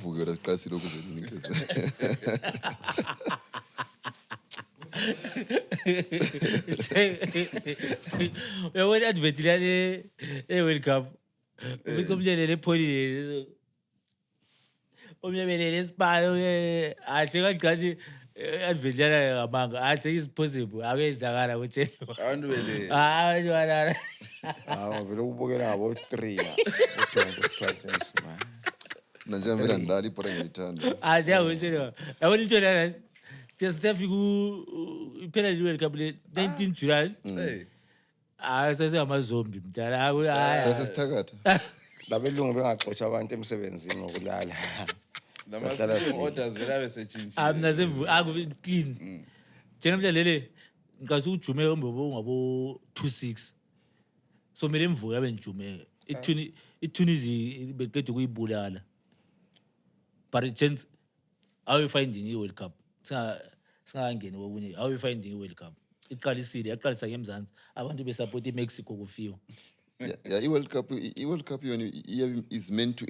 uvuke la siqasile ukuzenikeza. Uyabona advert lale World Cup. Ubikomlele lepholi. Umyebelele isibayo ahle kancane advert lana ngamanga. Ahle is possible. Akenzakala kutshela. Abantu bele. Hayi wala. Vele ukubukela abo 3 ya. Uthombe presence man. Nanje vela ndala ibhora ngiyithanda. Siyakutshela. Yabona into lana. Siyafika iphela World Cup le 19 July. Sase amazombi mdala. Sase sithakatha. Labelungu bengaxotsha abantu emsebenzini ngokulala. Sahlala orders vela besetshintsha. Amnasevu clean. Njengamhla lele ngasujume umbobo ngabo 26. So mele mvuka abenjume. Itunizi beqedwe kuyibulala. But it chance how you finding the World Cup? Singangeni kokunye how you finding the World Cup? Iqalisile yaqalisa ngemzansi abantu besupport iMexico kufiwa. Yeah, i-World Cup is meant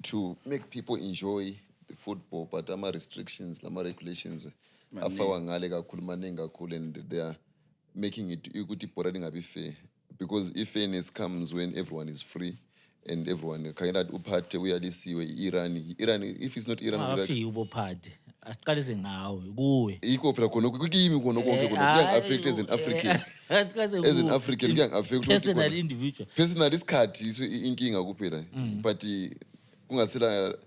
to make people enjoy the football, but ama restrictions, ama regulations afawa ngale kakhulu maningi kakhulu, and they are making it ukuthi ibhora lingabi fair, because fairness comes when everyone is free and everyone kayela uphathe uyalisiwe. Iran if it's not Iran Afike ubophathe asiqalise ngawe kuwe iko phela khona kukimi khona konke khona kuya affect as an African. As an African kuya affect personal individual personal isikhathi iso inkinga kuphela, but kungasela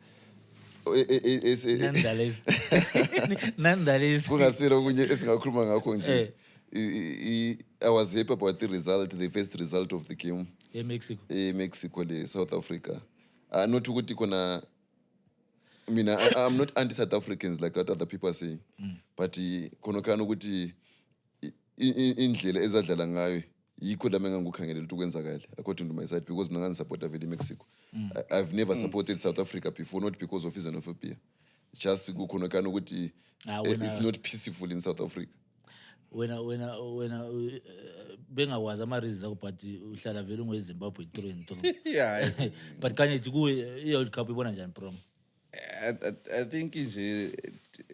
nonetheless kungasela okunye esingakhuluma ngakho nje. I was happy about the first result of the game. Mexico le South Africa. Not ukuthi kona mina I'm not anti-South Africans like what other people are saying. But khonokana ukuthi indlela ezadlala ngayo yikho la menga ngukhangelela ukuthi kwenzakala according to my side, because mina ngisupporta vele Mexico. I've never supported South Africa before, not because of xenophobia. Just kukhonokana ukuthi it's not peaceful in South Africa. Wena bengawazi ama reasons akho, but uhlala vele ungeZimbabwe 3-3. Yeah. But kanye kuwe i-World Cup ibona njani prom? I think nje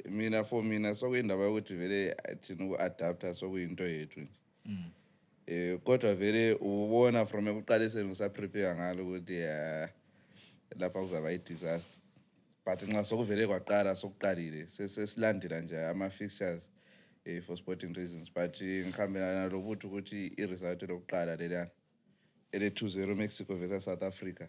mina for mina sokuyindaba ukuthi vele thina uku-adapta sokuyinto yethu nje. Kodwa vele ubona from ekuqaliseni usaprepare ngalo ukuthi lapha kuzaba i-disaster. But nxa sokuvele kwaqala sokuqalile sesilandela nje ama-fixtures for sporting reasons. But ngikhambelana lokuthi ukuthi i-result lokuqala lelana ele 2-0 Mexico versus South Africa.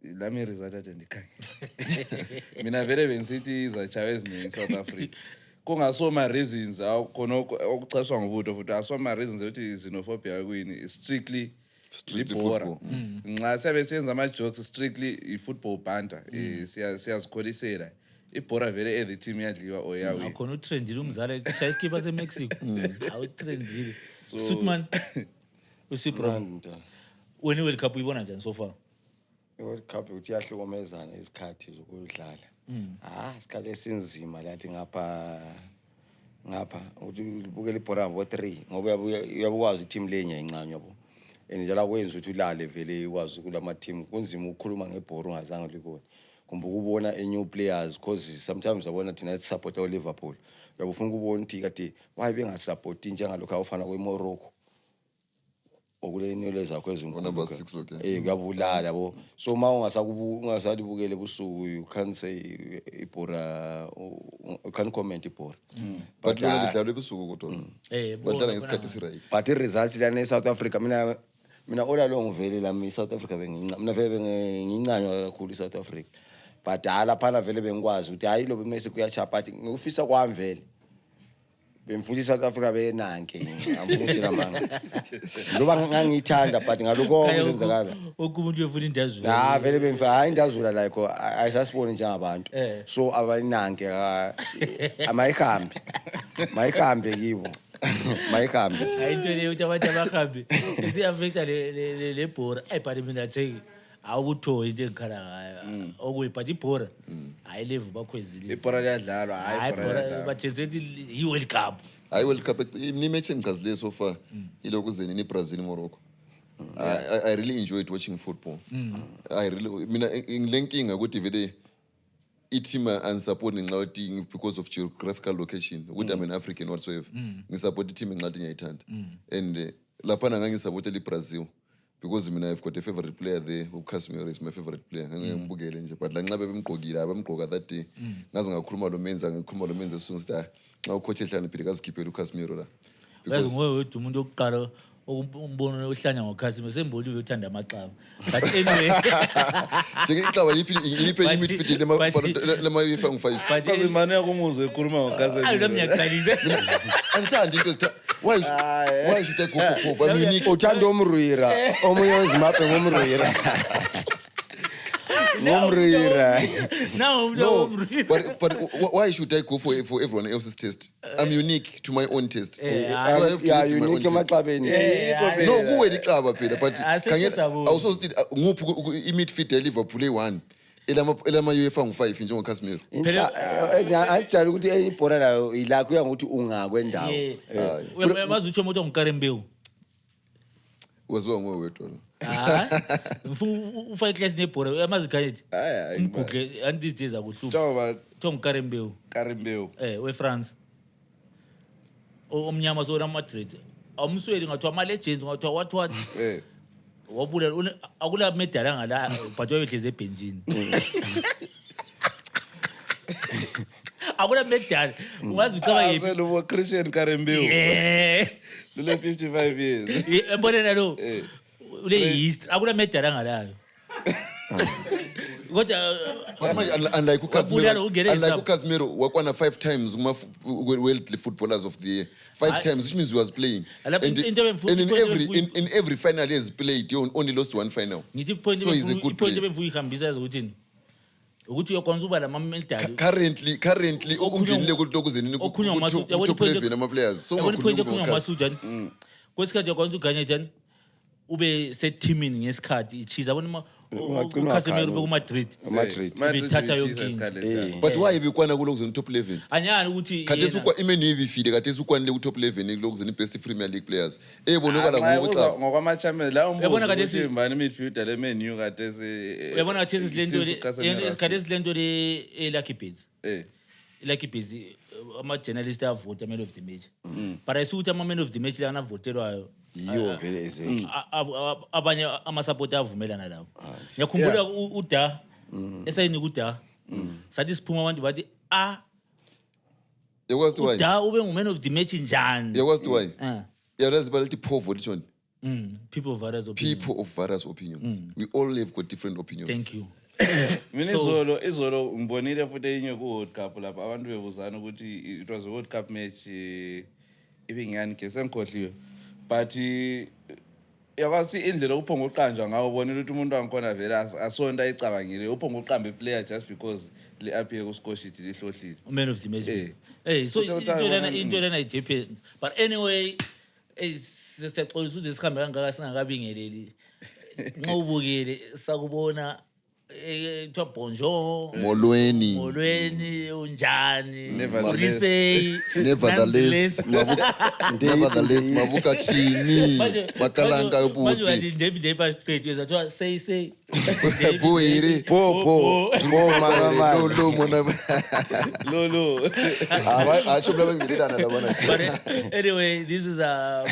Lami result ade ndikhangela. Mina vele bengithi izachawe eziningi South Africa. Kungasoma reasons khona okucashwa ngobudo futhi asoma reasons ukuthi xenophobia kuyini, strictly football. Nxa siyabe senza ama jokes strictly i-football banter. Siyazikholisela. Ibhora vele the team yadliwa oyawi. Akhona utrendile umzala chase keeper seMexico. Awutrendile. Suitman. Usipro. When World Cup uyibona njani so far? World Cup uthi yahlukomezana isikhathi zokudlala. Isikhathi esinzima lathi ngapha uthi ubukela ibhora ngo 3 ngoba uyabukwazi team lenye incane yabo. Njalo kwenza ukuthi ulale vele ikwazi kulama team kunzima ukukhuluma ngebhora ungazange libone. Kumbuka ubona new players, because sometimes abona thina support Liverpool. Uyabufuna ukubona ukuthi kade why bengasupporti njengalokho awufana kweMorocco. Okulenelo zakho ezingoma number 6 lokho. Kuyabulala yabo. So ungasalibukele busuku, you can't say ibhora, you can't comment ibhora. But wena lidlalwe busuku kodwa. Badlala ngesikhathi esiright. But i-results lana eSouth Africa mina ola lo ngivele la South Africa mina vele ngincanywa kakhulu eSouth Africa. But phana vele bengikwazi ukuthi hayi lo Mexico kuyachapa athi ngifisa kwami vele bemfuthi South Africa benanke amfuthi lamanga ngoba ngangithanda but ngaloko okuzenzakala okumuntu uyefuna indazula vele bemfa hayi indazula la ikho ayisasiboni njengabantu so abananke mayihambe kibo mayihambe ayinto le uthi abantu abahambe isi-affecta le bhora but mina nje awukutho into engikhala ngayo okuyi but ibhora hayi level bakhwezile ibhora liyadlalwa hayi ibhora bajezethi i-World Cup hayi World Cup ni match engicazile so far ilokuzeni ni Brazil Morocco. I really enjoyed watching football. I really, linking ukuthi vele team unsupporting ngicathi because of geographical location. Ukuthi I'm an African whatsoever. Ngisupport team ngicathi ngiyayithanda. And lapha ngangisupport Brazil because I've got a favorite player there. Casemiro is my favorite player. Ngibukele nje but la nxa bemgqokile abamgqoka that day. Ngaze ngakhuluma lo menza sungsta. Xa ucoach ehlane phela kazikhiphe Casemiro la. Yazi ngowe wethu umuntu oqala umbono ohlanya ngoCasemiro semboli uyothanda amaqaba but anyway njeke ixaba yipi midfield lema UEFA ngu5 Because imane yakumuzwe ekhuluma ngoCasemiro. ayi lomnyaqalise angithandi into ezitha why should I go for I'm unique uthanda omrwira omunye wezimbabwe ngomrwira ngomrwira now no but why should I go for everyone else's taste? I'm unique to my own taste. So I have to yeah live my own unique taste. emaqabeni No kuwe licaba phela but Asesabona. also still nguphi imidfield eLiverpool e1 elama UEFA ngu5 njengo Casemiro. asijali ukuthi ibhola layo ilakho uyangokuthi ungakwendawo bazutsho umuntu ongukarembeu Waziwa ngowe wedwa. ngifuna ufake class nebhola amaziganethi Hayi, umgoogle and these days akuhlupha Njengoba ngukarembeu Karimbewu. we-France omnyama so Real Madrid awumsweli ngathiwa ama-legends ngathiwa what wabula akula medal angala but wayehlezi ebhenjini akula medal ungazi ucaba yiphi Lo Christian Karimbewu. Lule 55 years. embonena lo ule history akula medal angalayo kodwa Unlike Wabulala ungene esabo. Casemiro wakwana 5 times world footballers of the year 5 times which means he was playing Alapha and into in ebemfu- in every final he has played he only lost one final. ngithi point So he's a good player. ebemfu ihambisa yazi ukuthini ukuthi uyakwanisa uba lama medal Currently ungenile kulokuzeni okhunye ngamasu- yabona top ipoint- level nama players so yabona ipoint ngakhuluma ekhulunywa ngoCasemiro. ngamasujani kwesikhathi yakwanisa uganye njani ube seteamini ngesikhathi ichiza yabona Ungagcina uCasemiro wakhalo. bekuMadrid Madrid Ibithatha yonke into. But why bekwana kulokuzeni top 11 anyani ukuthi khathesi yena- ukwa imenu ibifile khathesi ukwanile ku top 11 kulokuzeni best Premier League players ebonakala ngokuca Ngokwama-champions la Yabona khathesi- ukuthi mbani midfielder le-Man U khathesi uyabona khathesi silento isisu Casemiro. khathesi lento le eLucky Bets Eh. Lucky Bets ama-journalist avota man of the match but ayisukuthi ama-man of the match la anavotelwayo yiwo vele ezekhe abanye amasapoti avumelana lawo ngiyakhumbula uda esayini kuda sathi siphuma abantu bathi yakwazi why uda ube ngu-man of the match njani yakwazi why Ah. yazi balithi poor volition people of various opinions. people of various opinions we all have got different opinions. Thank you Mina So- izolo ngibonile futhi enye ku-World Cup lapha abantu bebuzana ukuthi it was a World Cup match ibingani ke sengikhohliwe but yakwazi indlela uphongo uqanjwa ngawo ubonile ukuthi umuntu wangikhona vele asonto ayicabangile uphongo uqamba iplayer just because le-aphiye ku-scoresheet lihlohlile. man of the match Eh. hey so Uthatha- into lena it depends but anyway siyaxolisa ukuthi sihambe kangaka singakabingeleli nxa ubukele sakubona kuthiwa bonjour molweni molweni unjani Nevertheless. ulisei nevertheless nevertheless mabuka chini makalanga bufi manje straight uzathiwa say buhiri po mama lo mona Lolo. acho bla bengirilana labona But anyway, this is a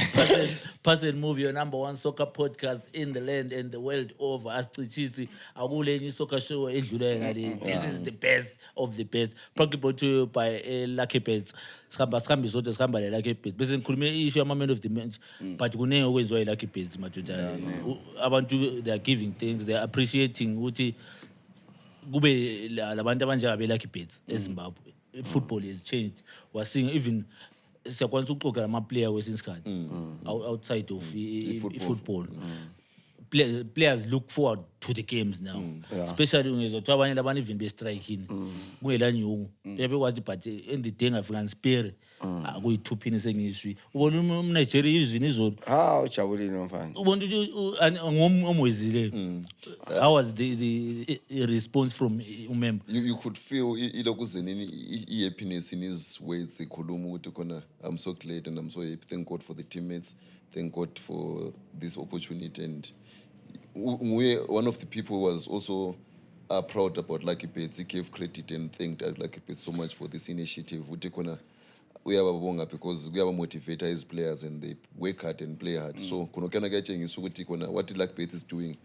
person movie, your number one soccer podcast in the land and the world over. Asichisi akule enye soccer show edlulayo ngale. This is the best of the best. Brought to you by Lucky Bets. Sikhamba sonke sikhamba le Lucky Bets. Bese ngikhulume issue ama man of the match, but kuningi okwenziwa Lucky Bets madoda. Abantu they are giving things, they are appreciating ukuthi kube labantu abanjanga be Lucky Bets eZimbabwe. Football has changed. We're seeing even siyakwanisa ukuxoxa ama-player kwesinye isikhathi outside of i-football. Players look forward to the games now, especially ungezothiwa abanye labanye even bestrikini kungela nyungu uyabekwazi but endidinga fika ngispere akuyi-2 phini sengizwi ubona umNigeria izwini izolo ujabulile mfana ubona ukuthi ngomwezile how was the response from umember you could feel ilokuzeni i-happiness in his words ekhuluma ukuthi khona I'm so glad and I'm so happy, thank God for the teammates, thank God for this opportunity. And one of the people was also proud about Lucky Bets. He gave credit and thanked Lucky Bets so much for this initiative. Uyababonga because motivate his players and they work hard and play hard. So kunokana kuyatshengisa ukuthi kona what Lucky Bets is doing,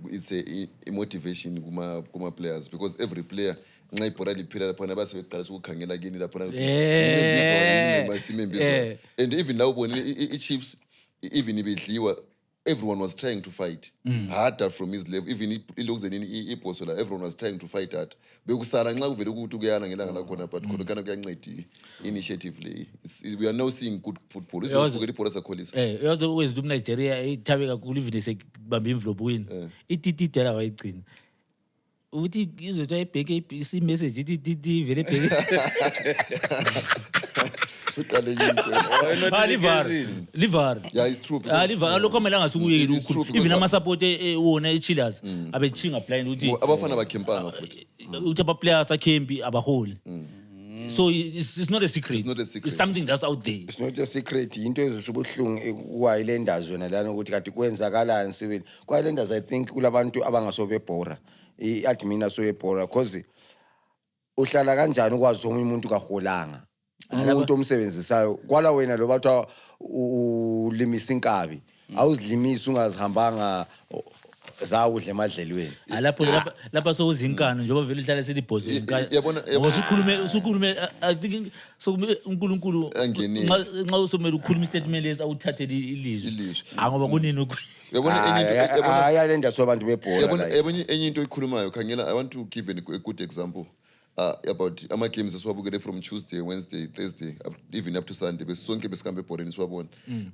it's a motivation kuma players, because every player nxa ibhora liphela laphana basebeqalisa ukukhangela kini laphana and even la ubone i-Chiefs even ibedliwa, everyone was trying to fight harder from his level. Even ilokuzeni iBosola, everyone was trying to fight hard. Bekusala nxa kuvele ukuthi kuyana ngelanga lakhona, but khona kuyanceda initiative le. We are now seeing good football. Isibukela ibhola sakholisa. Yazi ukwezi uMnigeria ithabe kakhulu even sekubamba envelope wini. Ititi la wayigcina. Uthi izothi ayibheke i-message ititi vele bheke. Livar. Yeah, it's true. Livar lokho kumele angasukuyeki lokho. Even ama-support wona e-Chillers abechinga blind ukuthi abafana bakhempanga futhi. Uthi aba-players akhempi abaholi. So it's not a secret. It's not a secret. It's something that's out there. It's not a secret. Into ezoshubuhlungu kwa-Highlanders yona lana ukuthi kati kwenzakalani sibili. Kwa-Highlanders I think kulabantu abangasobebhora. I-admin asoyebhora because uhlala kanjani ukwazi omunye umuntu kaholanga. Umuntu omsebenzisayo kwala wena lo bathu ulimisa inkabi awuzilimisa ungazihambanga zawudle emadlelweni lapha sokuzinkana njengoba vele ihlala sithi ibhozo inkana usukhulume I think so uNkulunkulu nxa usomela ukukhuluma istatement lesi awuthathele ilizwi ngoba kunini yabona ayalenda so abantu bebhola yabona enye into oyikhulumayo khangela. I want to give a good example about ama-games esiwabukele from Tuesday, Wednesday, Thursday, even up to Sunday. Besonke besikambe ebhoreni siwabona.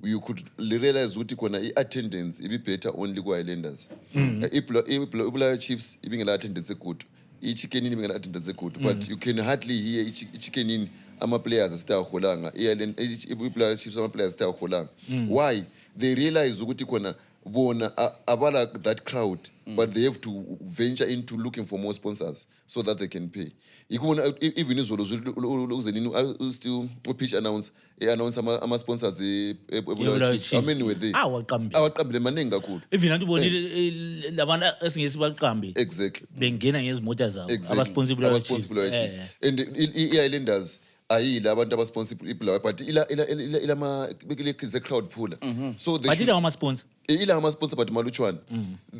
You could realize ukuthi khona i-attendance ibi better only kwa-Highlanders. Ibula Chiefs ibingela attendance good. I-Chickenini ibingela attendance good. But you can hardly hear i-Chickenini ama-players asitaholanga. Ibula Chiefs ama-players asitaholanga. Why? They realize ukuthi khona bona abala that crowd, but they have to venture into looking for more sponsors so that they can pay. Even izolo still pitch announce ama-sponsors how many were they? Awaqambile maningi kakhulu. Even antu bonile labantu esingesi baqambe. Exactly. Bengena ngezimota zabo abasponsible Chiefs. And i-Highlanders ayila abantu abasponsible but ilama the crowd puller. So they should ama-sponsor ama-sponsor but malutshwana.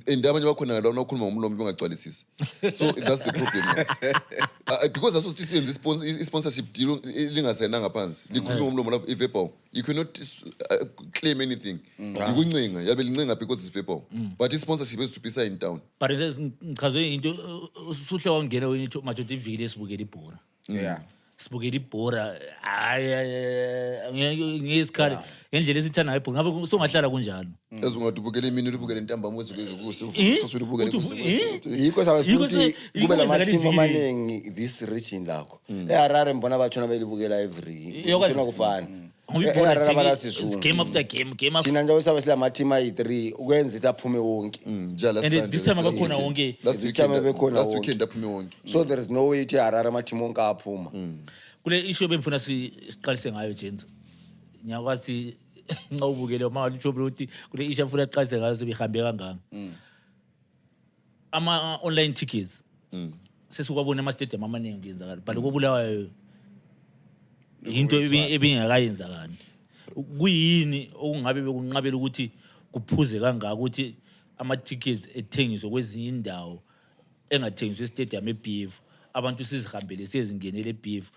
And abanye bakhona ngalawo ukhuluma ngomlomo bengagcwalisisi. So that's the problem. Because that's what this sponsorship deal lingasayinanga phansi. Likhuluma ngomlomo lapho i-verbal. You cannot claim anything. Ikuncenga yabe lincenga because it's verbal. But i-sponsorship has to be signed down. But ngichazwe into usuhle wangena wena madoda iviki lesibukela ibhora. Yeah. Sibukela ibhora ngesikhathi ngendlela esithanda ibhora ngabe songahlala kunjalo ezungadubukela imini ubukele ntambama wezikuso usulubukele yikho sabe kube lamateam amaningi this region lakho eHarare mbona bathona belibukela every kuthona kufana It's game after game thina nje sabe sila amateam ayi3 ukwenza ukuthi aphume wonke and this time abakhona wonke last weekend aphume wonke. So there is no way to Harare amateam wonke aphuma. Kule issue bemfuna siqalise ngayo Jens ngiyakwazi nxa ubukele uma lijobe ukuthi kule issue afuna aqalise ngayo sebehambe kangaka ama online tickets sesikwabona ama stadium amaningi kuyenzakala but ukubulawayo into ebingakayenzakani kuyini okungabe bekunqabela ukuthi kuphuze kangaka ukuthi ama tickets ethengiswe kwezinye indawo engathengiswe stadium eBeef abantu sizihambele siyezingenele eBeef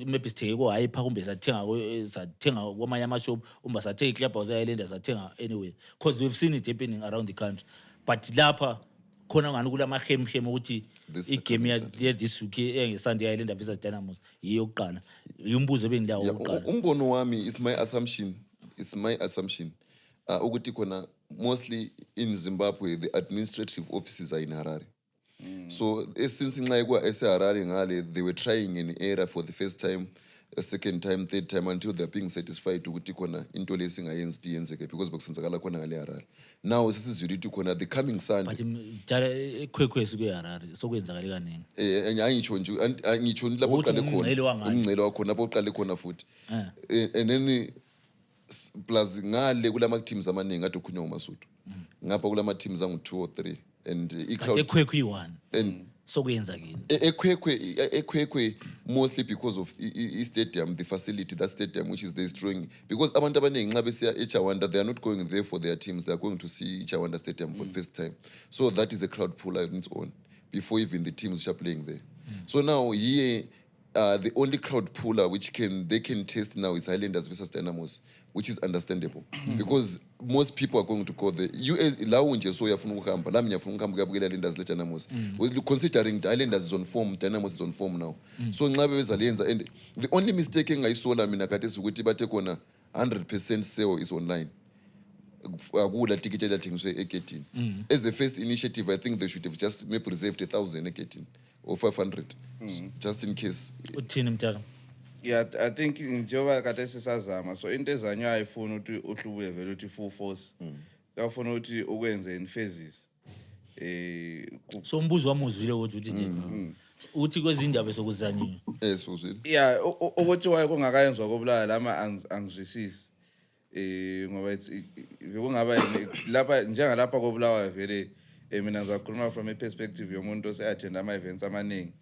maybe sithenge ko hyper kumbe sathenga kwamanye amashop umba sathenga iClubhouse eHighlanders sathenga anyway because we've seen it happening around the country but lapha khona ngani kulama hem ukuthi igame ya this week engeSunday Highlanders versus Dynamos yiyokuqala umbuzo bengilawo oqala. Umbono wami is my assumption ukuthi khona mostly in Zimbabwe the administrative offices are in Harare. So since nxa eSeharare ngale they were trying an era for the first time a second time, third time, until they're being satisfied ukuthi khona into lesingayenzi iyenzeke because bekusenzakala khona ngale Harare. Now sisizwile ukuthi khona the coming Sunday. But jala ekhwekhwe sikuye Harare sokwenzakala kaningi. Angitsho nje angitsho lapho uqale khona. Umngcele wakho lapho uqale khona futhi. And then plus ngale kulama teams amaningi ade ukhunywa ngoMasuthu. Ngapha kulama teams angu 2 or 3 and ikhawuthi ekhwekhwe i1. And sokwenzakini ekhwekhwe mostly because of stadium, the facility, that stadium which is destroying, because abantu abaningi nxa besiya eChawanda they are not going there for their teams, they are going to see eChawanda stadium for the first time, so that is a crowd puller on its own before even the teams which are playing there. So now here the only crowd puller which they can test now is Highlanders versus Dynamos, which is understandable because most people are going to go there. You la unje so yafuna ukuhamba la mnyafuna ukuhamba kuyabukela Highlanders le Dynamos. Considering Highlanders is on form, Dynamos is on form now. So nxa bezalenza, and the only mistake engayisola mina khathesi ukuthi bathe khona 100% sale is online. Akula ticket elathengiswe egedini. As a first initiative, I think they should have just maybe reserved 1,000 egedini or 500 just in case. uthini mthatha? Yeah, I think njengoba kade sisazama, so into ezanyo ayifuna ukuthi uhlubuye vele uthi full force. Kafuna ukuthi ukwenze in phases. So umbuzo wami uzwile ukuthi nje uthi kwezindaba sokuzanyiwe. Uzwile. Yeah, ukuthi waye kungakayenzwa kobulala lama angizwisisi. Ngoba bekungaba lapha njengalapha kobulawayo vele mina ngizakhuluma from a perspective yomuntu oseattend ama events amaningi.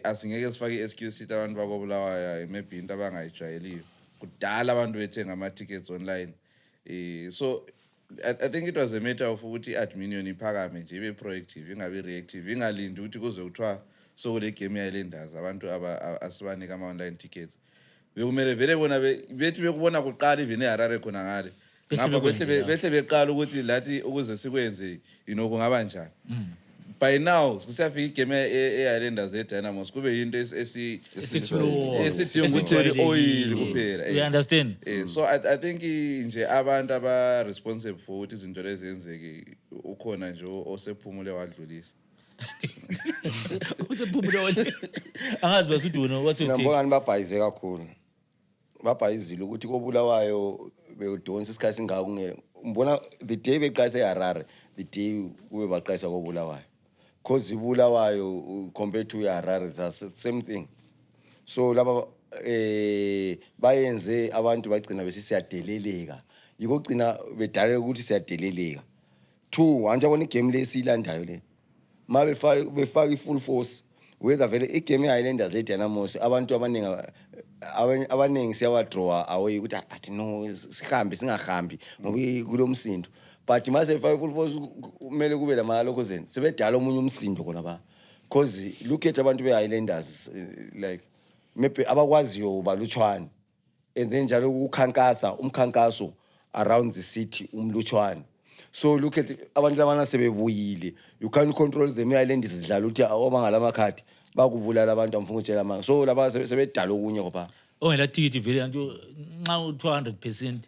Asingeke sifake excuse sithi abantu bakobulawayo maybe into abangayijwayeliyo. Kudala abantu bethenga ama tickets online. So I think it was a matter of ukuthi admin yona iphakame nje ibe proactive ingabe reactive, ingalindi ukuthi kuze kuthiwa so kule game yaLenders abantu asibanika ama online tickets. Bekumele vele bona bethi bekubona kuqala even eHarare khona ngale. Ngapha behle beqala ukuthi lathi ukuze sikwenze kungaba njani. By now kusiyafika igame eHighlanders eDynamos kube into esidinga ukuthi oil kuphela. You understand? So I think nje abantu aba responsible for ukuthi izinto lezi zenzeke ukhona nje osephumule wadlulisa. Usephumule wadlulisa. Angazi basuthi wena wathi ngibona babhayize kakhulu. Babhayizile ukuthi kobulawayo bedonsa isikhathi singaka ngibona the day beqayisa eHarare, the day kube baqayisa kobulawayo. Cause ibulawayo compared to Harare, it's the same thing. So laba bayenze abantu bagcina bese siyadeleleka. Yikugcina bedale ukuthi siyadeleleka. 2 anje bona igame lesilandayo le. Mabe befaka ifull force. Whether vele igame eHighlanders le Dynamos abantu abaningi siyawadraw away ukuthi but no sihambe singahambi ngoba kulomsindo. But mase 5 full force kumele kube lamalokozeni sebedala omunye umsindo khona ba, because look at abantu beHighlanders like maybe abakwaziyo balutshwana and then njalo ukukhankasa umkhankaso around the city umlutshwana. So look at abantu labana sebebuyile, you can't control them eHighlanders idlala uthi awabangala amakhadi bakubulala abantu amfunga utshela manga. So laba sebedala okunye ngoba ongela ticket vele nje nxa u 200%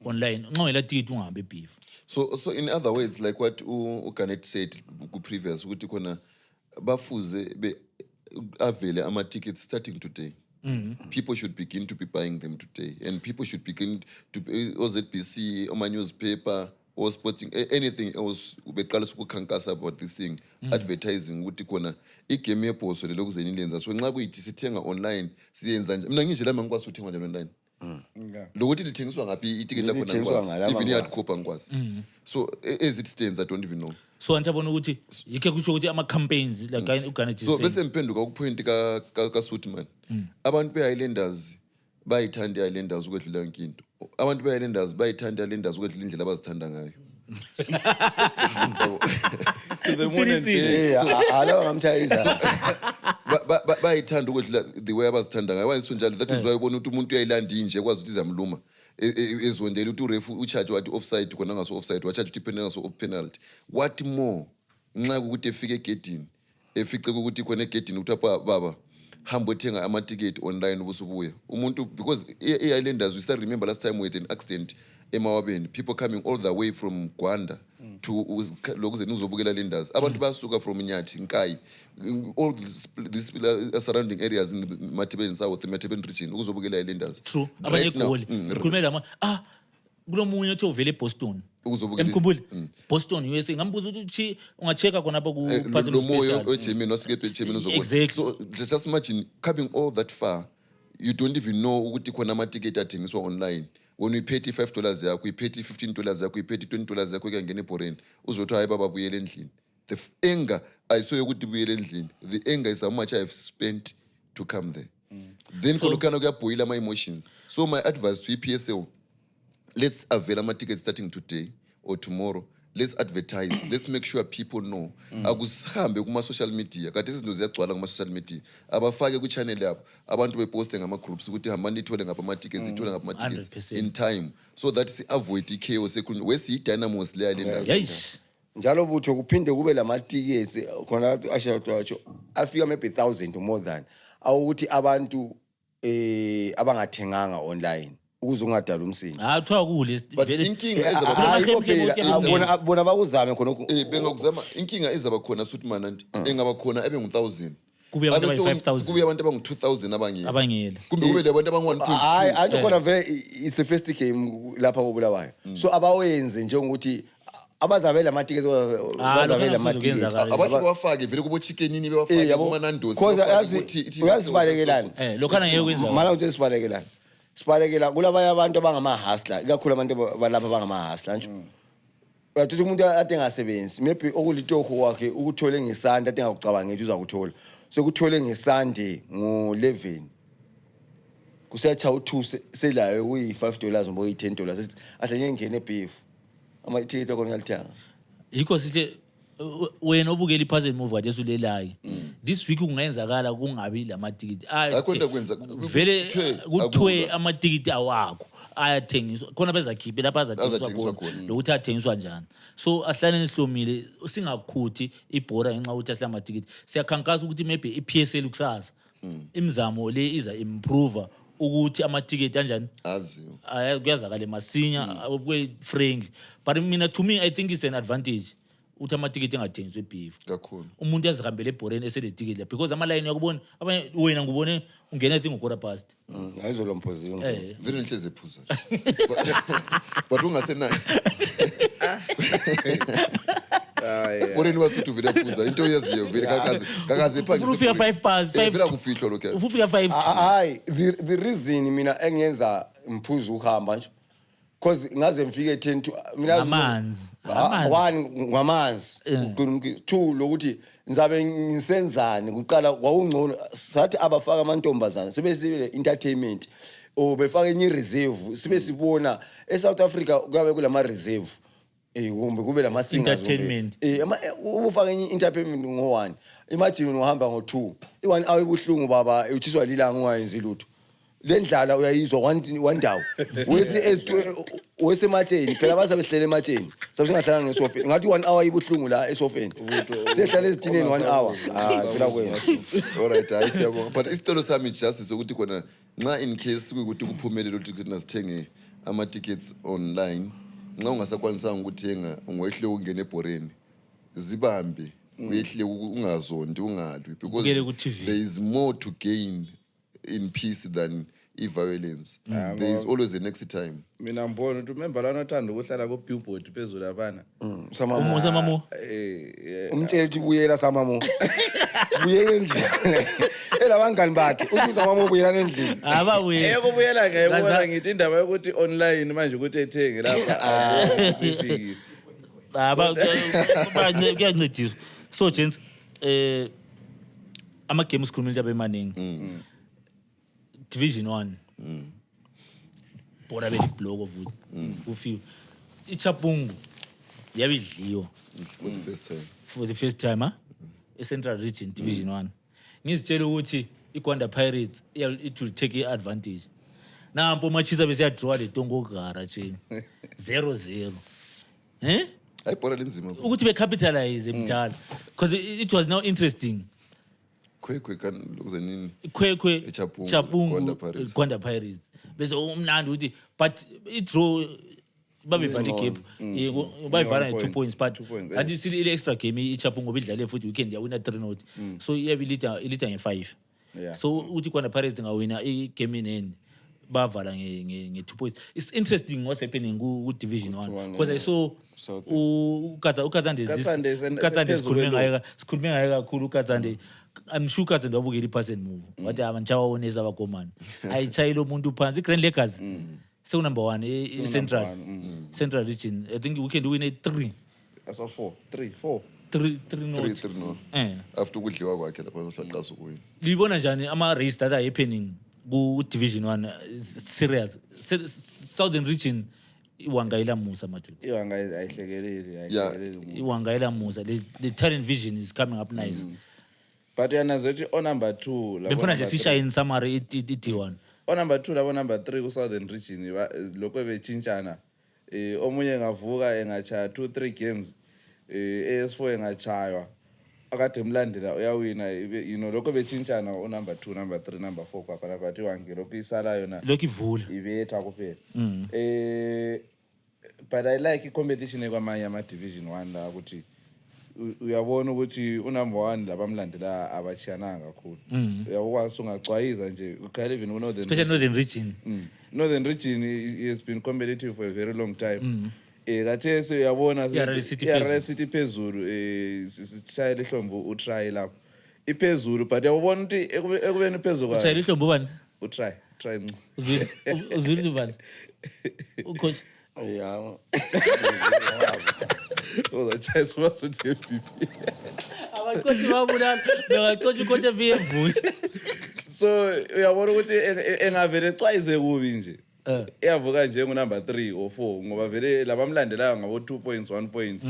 online ongela ticket ungahambe beef. So in other words, like what Ukanet said previous, ukuthi khona bafuze be avele ama tickets starting today. People should begin to be buying them today, and people should begin to OZBC, or my newspaper, or sporting anything else beqala ukukhankasa about this thing, advertising ukuthi khona igame yeposo lokuzeni lenza. So nxa kuyithi sithenga online siyenza nje, mina ngisho lami ngikwazi ukuthenga njalo online. Lokuthi lithengiswa ngapi iticket lakho ngikwazi, even hard copy ngikwazi. So as it stands I don't even know. So antabona ukuthi yike kusho ukuthi ama campaigns like uGanet. So bese mpenduka ku point ka Sutman. Abantu beHighlanders bayithanda iHighlanders ukwedlula yonke into. Abantu beHighlanders bayithanda iHighlanders ukwedlula indlela abazithanda ngayo. To the moon and alo ngamthayisa bayithanda ukwedlula the way abazithanda ngayo. Why sonjalo? That is why ubona ukuthi umuntu uyayilanda inje kwazi ukuthi izamluma. Ezwendela ukuthi urefu ucharge wathi offside khona ngaso offside, wacharge ukuthi penalty ngaso penalty. What more? Nxa ukuthi efike egedini efice ukuthi khona egedini ukuthi baba hamba uthenga ama ticket online ubusubuya umuntu, because eHighlanders we still remember last time we had an accident emawabeni, people coming all the way from Gwanda to lokuze nizobukela le ndazi. Abantu basuka from Nyathi, Nkai, all these surrounding areas in the Matebeni South, the Matebeni region, uzobukela le ndazi. True. Abanye egoli. Ngikhulumela ama kulomunye othi uvele eBoston. Emkhumbule Boston USA ngambuza ukuthi ungacheka khona apha ku puzzle lo moyo eGermany wasiketwe eGermany uzobona. So just imagine coming all that far, you don't even know ukuthi khona ama ticket athengiswa online. When we pay $5 yakho, we pay $15 yakho, we pay $20 yakho kuyangena eBoren, uzothi hayi baba buyele endlini. The anger I saw ukuthi buyele endlini. The anger is how much I have spent to come there. Then kolokana kuyabhoyila my emotions. So my advice to PSL, let's avail my tickets starting today or tomorrow. Let's advertise. Let's make sure people know. Akusihambe kuma social media. Kade izinto ziyagcwala kuma social media. Abafake ku channel yabo. Abantu beposte ngama groups ukuthi hamba nithole ngapha ama tickets, ithole ngapha ama tickets in time so that si avoid chaos ekhulu. Wesi Dynamos le yalenda. Yes. Njalo butho kuphinde kube lama tickets khona ashawacho afika maybe 1,000 or more than awukuthi abantu abangathenganga online. Ukuze ungadala umsini. Kuthiwa kule but inkinga ezaba bona bakuzame khona bengakuzama inkinga ezaba khona suthi mana engaba khona ebe ngu1000 kube abantu abayi-5,000 kube abantu abangu2000 abangela kumbe kube labantu abangu1.2 hayi anto khona vele it's a first game lapha koBulawayo so abawenze njengokuthi abazabela ama tickets bazabela ama tickets abasho bafake vele kubo chickenini bebafake kuma Nando's ukuthi uyazibalekelana lokho ngeke kwenza mala uthi sibalekelana sibalekela kulabaya abantu abangama hustler ikakhulu abantu balapha abangama hustler nje uyathi umuntu ade ngasebenzi maybe okulitoko wakhe ukuthole ngesanda ade ngakucabanga ukuthi uzakuthola so kuthole ngesande ngo11 kusetha u2 selayo kuyi$5 ngoba uyi$10 ahle ngene ebeef ama ticket akho ngiyalithanga yikho sithi wena obukela ipuzzle move kade sulelayo this week kungenzakala kungabi lama ticket akwenda kwenza vele kuthwe ama ticket awakho ayathengiswa khona bezakhiphe lapha azathengiswa khona lokuthi athengiswa njani so asihlane sihlomile singakhuthi ibhora ngenxa ukuthi asilama ticket siyakhankasa ukuthi maybe iPSL kusasa imizamo le iza improve ukuthi ama ticket kanjani aziyo kuyazakala masinya kwe friendly but mina to me I think it's an advantage uthi ama ticket engathengiswe ebeef kakhulu umuntu yazihambele eBoren esele ticket la because ama line yakubona abanye wena ngubone ungena I think ngokora past ayizolompozile vele inhleze ephuza but ungasenayo Boren wasuthi vele ephuza into yaziyo vele kakaze phangisa ufika 5 past 5 vele akufihlwa lokho ufika 5 hayi the reason mina engenza imphuzu ukuhamba nje because ngaze ngifike 10 to mina amanzi ngamanzi 2 lokuthi ngizabe ngisenzani kuqala kwakungcono sathi abafaka amantombazana sebesibele entertainment o befaka enye reserve sibe sibona eSouth Africa kuyabe kulama reserve kumbe kube lama singers entertainment ubufaka enye entertainment ngo1 imagine uhamba ngo2 i1 hour ibuhlungu baba uthiswa lilanga ungayenzi lutho lendlala uyayizwa one ndawo wese matsheni phela basabehlele ematsheni sabesingahlala ngesofeni ngathi 1 hour ibuhlungu la esofeni sehlala ezitineni 1 hour phela kwenza alright ayisiyabonga but isitolo sami just sokuthi khona nxa in case ukuthi kuphumelele ukuthi nasithenge ama tickets online nxa ungasakwanisa ukuthenga ungehle ungene eBoren zibambe uyehle ungazondi ungalwi because there is more to gain in peace than violence. There is always a next time. Mina mbona uthi member lana uthanda ukuhlala ku billboard phezulu lapana. Samamo. Umtshela uthi buyela samamo. Buyela endlini. Elabangani bakhe uthi samamo buyela endlini. Ababuye. Yebo buyela ngayibona ngithi indaba yokuthi online manje ukuthi ethenge lapha sifikile. Kuyancediswa. So gents ama games khulumile nje abemaningi. Division 1 bora beli block of ufiwe iChapungu yabidliwa for the first time eCentral Region Division 1 ngizitshela ukuthi iGwanda Pirates it will take advantage nampo machisa bese ya draw le Tongo Gara nje 0-0 ayibhora lenzima ukuthi be capitalize emdala because it was now interesting Kwekwe kan lokuzenini Kwekwe Chapungu Gwanda Pirates bese umnandi uthi but I draw babevala igap bayivala nge 2 points but 2 points, anti still ile extra game ichapu ngoba idlale futhi weekend yawina 3-0 so iyabe ilita nge5 Yeah. so uthi kwana Pirates ngawina igame inend bavala nge 2 points. It's interesting what's happening ku division 1 because I saw uKatsande sikhulume ngaye kakhulu uKatsande. I'm sure Katsande wabukela ipass and move wathi abantshawa wonesa abakomani ayichayile umuntu phansi iGrand Lakers so number 1 Central region. I think we can win it 3 as of 4 no after kudliwa kwakhe lapha uzaqasa ukuwina. Libona njani ama race that are happening ku division 1 serious southern region iwangayela musa mathu iwanga ayihlekeleli iwangayela musa the talent vision is coming up nice but yanazo ukuthi on number 2 la befuna nje sisha in summary it1 on number 2 labo number 3 ku southern region lokho betshintshana omunye ngavuka engachaya 2-3 games AS4 engachaywa akade mlandela uyawina lokho betshintshana o number 2 number 3 number 4 kwaphela but iwange lokho isala yona lokho ivula ibetha kuphela but I like i-competition ekwamanye ama-division 1 la ukuthi uyabona ukuthi unumber 1 labamlandela abachiyananga kakhulu uyakwazi ungacwayiza nje ukhala even ku-northern especially northern region northern region has been competitive for a very long time kathesi uyabona iReal City phezulu sishayela ihlombo utry lapho iphezulu but uyabona ukuthi ekubeni iphezulu kwayo utshayela ihlombo bani utry uzwile bani ucoach yeah uzachayisa waso nje BP abacoach babulala bengacoach ucoach evuye so uyabona ukuthi engavele cwayize kubi nje iyavuka nje number 3 or 4 ngoba vele labamlandelayo ngabo 2 points 1 point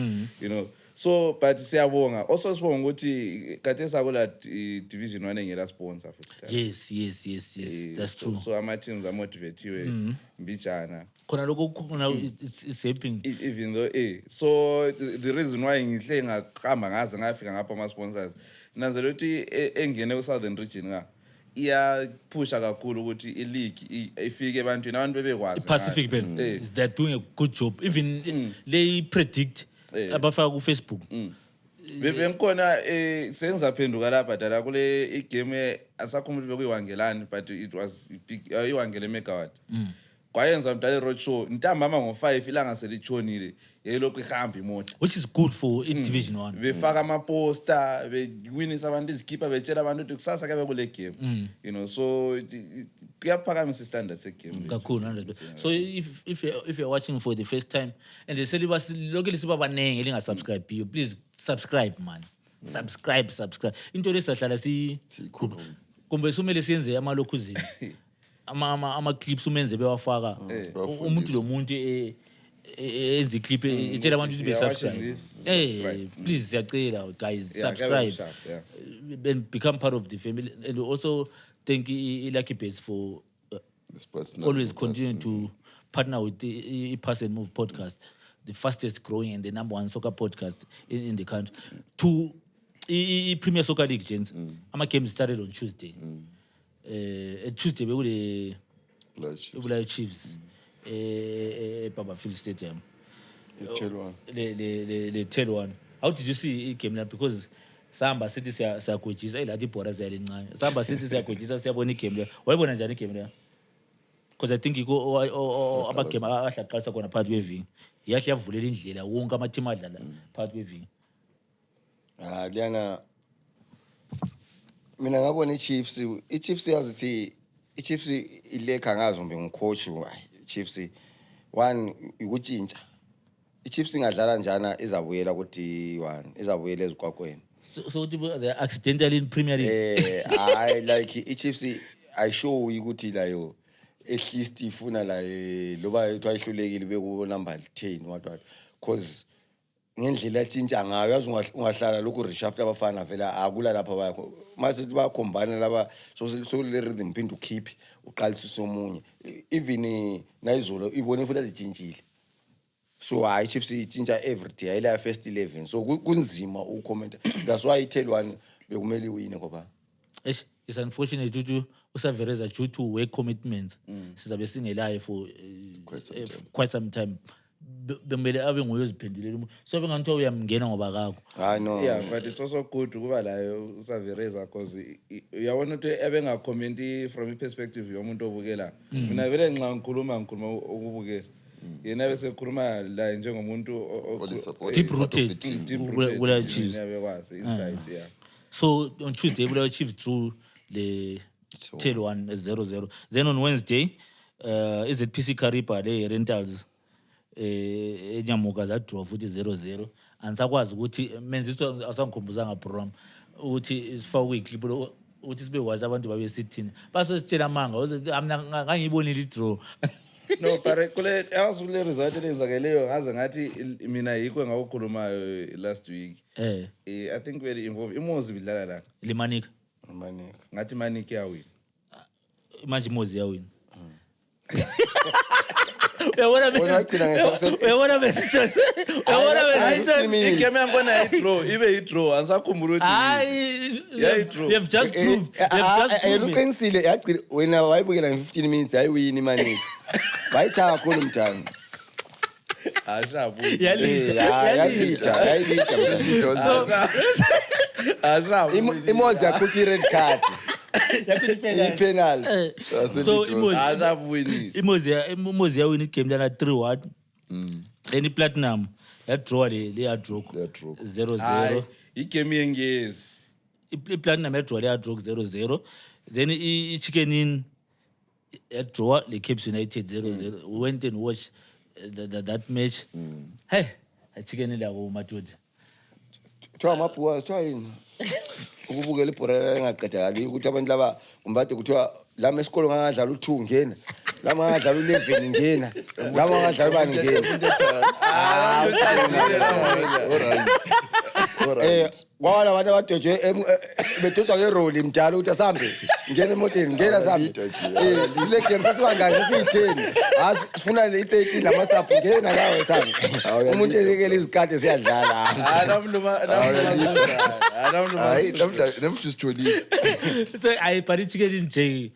so but siyabonga also sibonga ukuthi kade sakula division 1 engela sponsor futhi yes that's true so ama teams are motivated mbijana khona lokho now it's helping even though so the reason why ngihle ngahamba ngaze ngafika ngapha ama sponsors nanzela ukuthi engene ku southern region iyaphusha kakhulu ukuthi ileague ifike ebantwini abantu bebekwazi Pacific Ben is that doing a good job even they predict abafaka ku Facebook bengikhona senza phenduka lapha dala kule igame asakhumuli bekuyiwangelani but it was big iwangele megawatt kwayenza mdala road show ntambama ngo5 ilanga selitshonile yelokho ihamba imoto which is good for division 1 befaka ama poster bewinisa abantu izikipa betshela abantu ukuthi kusasa kabe kule game so kuyaphakamisa standards segame kakhulu 100%. So if you're watching for the first time and they say lokho lisiba banenge linga subscribe please subscribe man subscribe into lesahlala kumbe sumele siyenze amalokhuzini ama clips umenze bewafaka umuntu lo muntu enza iclip etshela abantu ukuthi be subscribe please siyacela guys subscribe and become part of the family and also thank Lucky Base for always continue to partner with the Pass and Move podcast, the fastest growing and the number 1 soccer podcast in the country. To Premier Soccer League, gents. Our game started on Tuesday. Tuesday we will the Chiefs. Baba Field Stadium. The tail one. How did you see it came up? Because Samba City siyagojisa ilati ibhora ziyalincane. Samba City siyagojisa siyabona igame le. Wayibona njani igame le? Because I think iko abagame ahlaqalisa khona phakathi kweviki. Iyahle yavulela indlela wonke ama team adlala phakathi kweviki. Liyana mina ngabona iChiefs yazi iChiefs ileka ngazo mbe ngicoach iChiefs one ukutshintsha. iChiefs ingadlala njana izabuyela ku D1 izabuyela ezikwakweni. So they are accidentally in Premier League. I like iChiefs I show ukuthi layo at least ifuna la loba ayihlulekile beku number 10 what cause ngendlela yatshintsha ngayo yazi ungahlala lokho reshaft abafana vela akula lapha bakho mase bakombana laba so le rhythm phinda ukhiphi uqalisisa omunye even nayizolo ibone futhi azitshintshile. So I Chiefs itshintsha every day ayila first 11 so kunzima ucomment that's why tell one bekumele uwine ngoba it's unfortunate due to usavereza due to work commitments sizabe singelayo for quite some time bemele abe nguye oziphendulela so benganithiwa uyamngena ngoba akakho hayi no Yeah, but it's also good kuba layo usavereza cause uyabona ukuthi ebengakhomenti from i-perspective yomuntu obukela mina vele nxa ngikhuluma ukubukela yena bese ekhuluma la njengomuntu deep rooted Bulawayo Chiefs yabekwazi inside yeah. So on Tuesday Bulawayo Chiefs drew the tail 1-0-0 then on Wednesday ZPC Kariba the Rentals eNyamuka zadraw futhi 0-0 ansakwazi ukuthi menziswa asangikhumbuzanga program ukuthi isifaka iclip ukuthi sibekwazi abantu babe sithini base sitshela amanga mina ngangiyibonile idraw No, but kule awuzule result lenzakeleyo ngaze ngathi mina yikho ngawukhulumayo last week. I think very involved. Imozi bidlala la. Limanika. Ngathi Manika yawina. Manje Imozi yawina. Uyabona Ikeme ngibona i-draw ibe i-draw angisakhumbula ukuthi hayi you have just proved uqinisile yagcina wena wayibukela nge-15 minutes hayiwini Manika bayitha kakhulu mthani ashabu yalita Imozi yakhuthi red card penalty so Imozi yawina igame lana 3-1 then iPlatinum yadraw le-draw 0-0 igame yengezi iPlatinum yadraw le-draw 0-0 then iChicken Inn yadraw le-Cape United 0-0 we went and watched that match hey iChicken Inn lako madoda kuthiwa amabhuwa kuthiwa yini ukubukela ibhora engaqedakali ukuthi abantu laba kumbade kuthiwa lama esikolo ngangadlala u2 ngena lama ngadlala u11 ngena lama ngadlala bani ngena kwala abantu abadojwe bedodwa ngeroli mdala ukuthi asambe ngena emotweni ngena sambe sile game sasibangani siyi10 sifuna le 13 namasapho ngena lawe sambe umuntu ekele izikade siyadlala so ayibhali iChicken Inn nje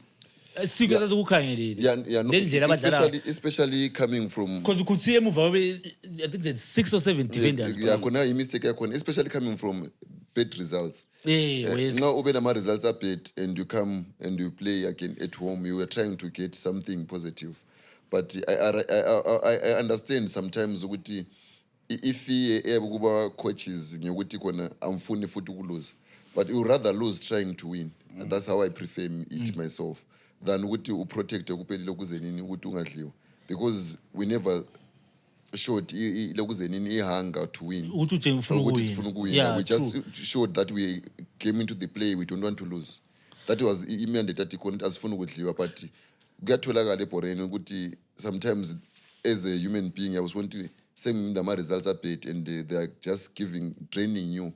sike sasukukhangelile lendlela abadlala especially coming from because you could see emuva I think that 6 or 7 defenders yakona imistake yakona especially coming from bad results now ube nama results are bad and you come and you play again at home you are trying to get something positive but I understand sometimes ukuthi if kuba coaches ngekuthi kona amfuni futhi ukulose but you rather lose trying to win and that's how I prefer it myself than ukuthi uprotect kuphelile kuzenini ukuthi ungadliwa because we never showed lokuzenini ihunger to win ukuthi nje ufuna ukuwina we just showed that we came into the play we don't want to lose that was imandate that ikhona asifuna ukudliwa but kuyatholakala eboreni ukuthi sometimes as a human being I was wanting same the results are bad and they are just draining you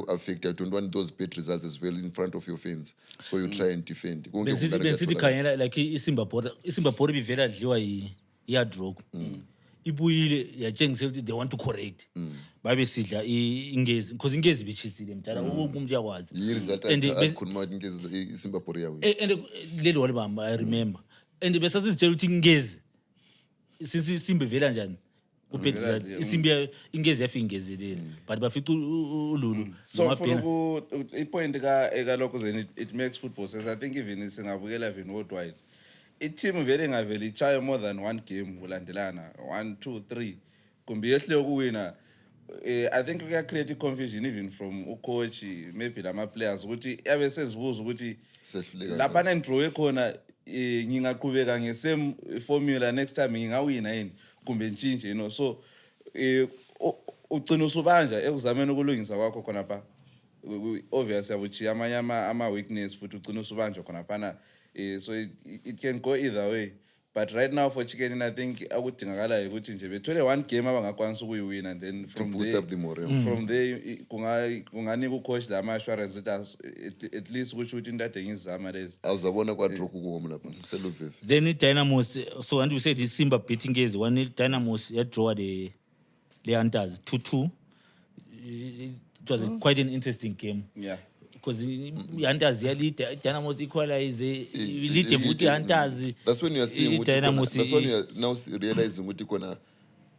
affect I don't want those bad results as well in front of your fans so you try and defend besithi khanyela like iSimba Bora bivela dliwa draw ibuyile yatshengisa ukuthi they want to correct babe sidla ingezi because ingezi bichisile mdala umuntu yakwazi result akukhuluma ingezi iSimba Bora yawo and lelo walibamba I remember and besasizitshela ukuthi ingezi since iSimba vela njani uphethe iSimba ingezi yafika ingezelele but bafica uLulu so for ipoint ka lokho then it makes football sense I think even singabukela even worldwide i-team vele ngavele ichaye more than one game ulandelana 1 2 3 kumbe yehle ukuwina I think we create confusion even from ucoach maybe lama players ukuthi yabe sezibuza ukuthi lapha nendraw ekhona ngingaqhubeka ngesame formula next time ngingawina yini kumbe ntshintshe so ugcina usubanja ekuzameni ukulungisa kwakho khona pa obvious yabuchi ama weakness futhi ugcina usubanja khona pana so it can go either way but right now for Chicken Inn I think akudingakala ukuthi nje bethole one game abangakwanisa ukuyiwina and then from there kunganika ucoach lama assurance at least ukuthi indade ngizama lezi awuzabona kwa draw kuhome lapha siseluvive then Dynamos so and we said Simba beating Ngezi 1-0 Dynamos draw the Hunters 2-2 it was quite an interesting game yeah because Hunters yalida Dynamos equalize lead futhi Hunters that's when you are seeing Dynamos that's when you are now realizing ukuthi kona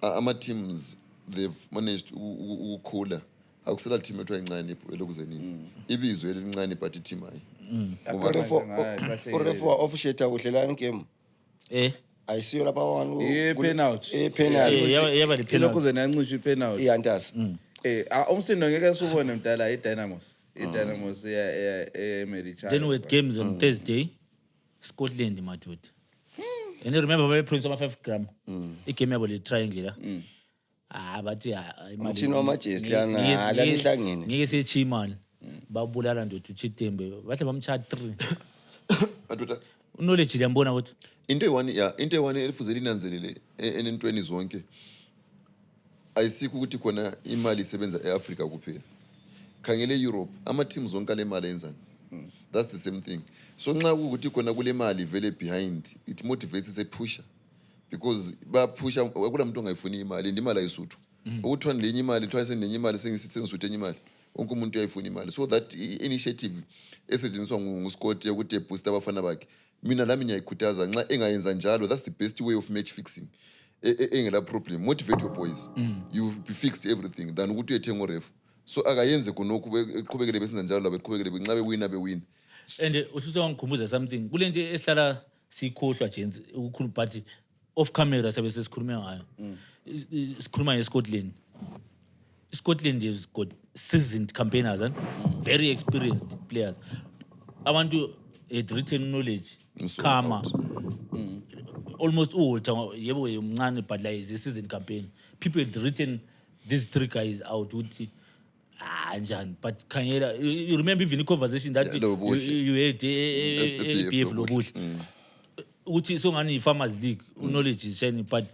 ama-teams they've managed ukukhula akusela team ethiwa incane elokuzenini ibizwe elincane but i-team hayi urefu wa-officiate akuhlelani game ayisiyo lapha penalty yaba ilokuzeni yancisha i-penalty iyantasa umsindo ngeke siwubone mdala i-Dynamos then we had games on Thursday Scotland madoda and remember babe-prince ama-5 gram igame yabo le-triangle bathi umthini wamajesi lana lanihlangene ngeke sechi imali babulala ndoda uchitembe bahle bamtsha 3 knowledge liyambona ukuthi into eyi-1 elifuze linanzelele enentweni zonke ayisikho ukuthi khona imali isebenza e-Afrika kuphela khangele Europe ama-team zonke ale mali enzani that's the same thing so nxa kuukuthi khona kule mali vele behind it motivates a-pusher because baphusha akula muntu ongayifuni imali and imali ayisuthu ukuthiwa lenye imali twice nenye imali sengisuthe enye imali wonke umuntu uyayifuna imali so that initiative esetshenziswa nguScott yokuthi eboost abafana bakhe mina lami ngiyayikhuthaza nxa engayenza njalo that's the best way of match fixing engela problem motivate your boys you be fixed everything than ukuthi uyethenga oref so akayenze khonokho eqhubekele besenza njalo beqhubekele nxa bewina and ususa wangikhumbuza something kule nto esihlala sikhohlwa jenzi ukukhuluma but off camera sabe sesikhuluma ngayo sikhuluma ngeScotland Scotland has got seasoned campaigners and very experienced players abantu had written knowledge kama almost all yebo umncane but like is a season campaign people had written these 3 guys out uthi njani but khangela you remember even the conversation that you had LPF lobuhle uthi so ngani farmers league knowledge is shining but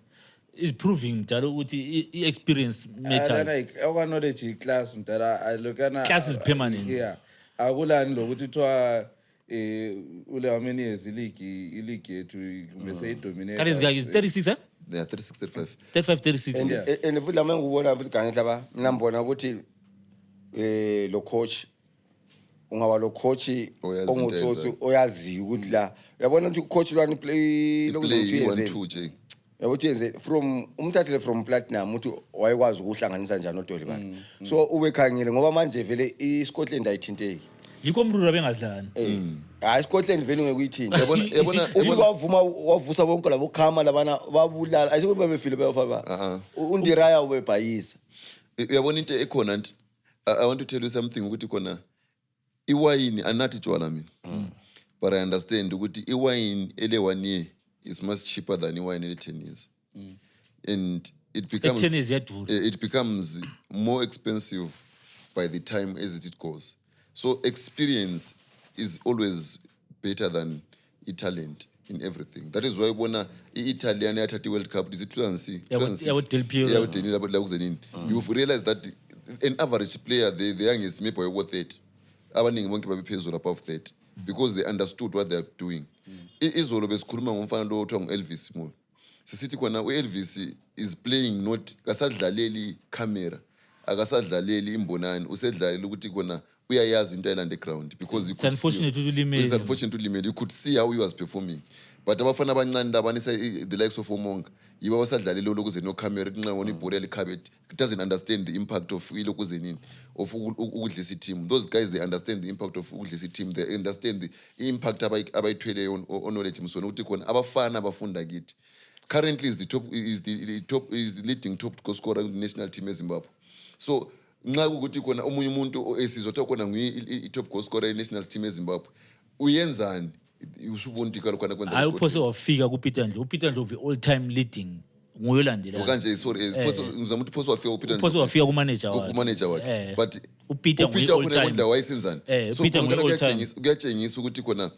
is proving mdala ukuthi i-experience matters like our knowledge class mdala alokana class is permanent yeah akulani lokuthi kuthiwa ule how many years i-league yethu kumese idominate that is guys 36 yeah 36 35 and futhi lama ngubona futhi ganhle ba mina ngibona ukuthi lo coach ungaba lo coach ongutsotsi oyaziyo ukuthi la uyabona ukuthi coach lwani play lokuzothi yenze yabuthi yenze from umthathele from Platinum uthi wayekwazi ukuhlanganisa njani odoli bakhe so ube khangile ngoba manje vele iScotland ayithinteki yikho umrura bengadlani hayi iScotland vele ngekuyithinta yabona ufika wavusa bonke labo khama labana babulala ayikho bebefile bayofaba undiraya ubebhayisa uyabona into ekhona nti I want to tell you something ukuthi khona iwine anathi tshwala mina but I understand ukuthi iwine ele 1 year is much cheaper than iwine ele 10 years and it becomes more expensive by the time as it goes so experience is always better than talent in everything that is why bona i-Italian yathatha i-World Cup is 2006 you've realized that an average player the youngest maybe over 30 abaningi bonke babephezulu above 30 because they understood what they are doing izolo besikhuluma ngomfana lo othiwa ngu-Elvis Mo sisithi khona u-Elvis is playing not kasadlaleli camera akasadlaleli imbonani usedlalela ukuthi khona uyayazi into ayilanda ground because it's unfortunate to limit you could see how he was performing but abafana abancane labanisa the likes of Omonga yiba basadlalela lokuze no camera nxa ngona ibhola elikhabet doesn't understand the impact of ilokuzenini of ukudlisa team those guys they understand the impact of ukudlisa team they understand the impact abayithwele on knowledge msona ukuthi khona abafana abafunda kithi currently is the leading top goal scorer in the national team eZimbabwe so nxa ukuthi khona omunye umuntu esizothiwa khona i-top goal scorer national team eZimbabwe uyenzani usubonti kalokwana kwenza hayi uphose wafika kuPeter Ndlovu uPeter Ndlovu all time leading ngoyolandela kanje sorry ngizama ukuthi phose wafika kuPeter Ndlovu phose wafika kumanager wakhe but uPeter all time kodwa wayesenzani so kuyatshengisa ukuthi khona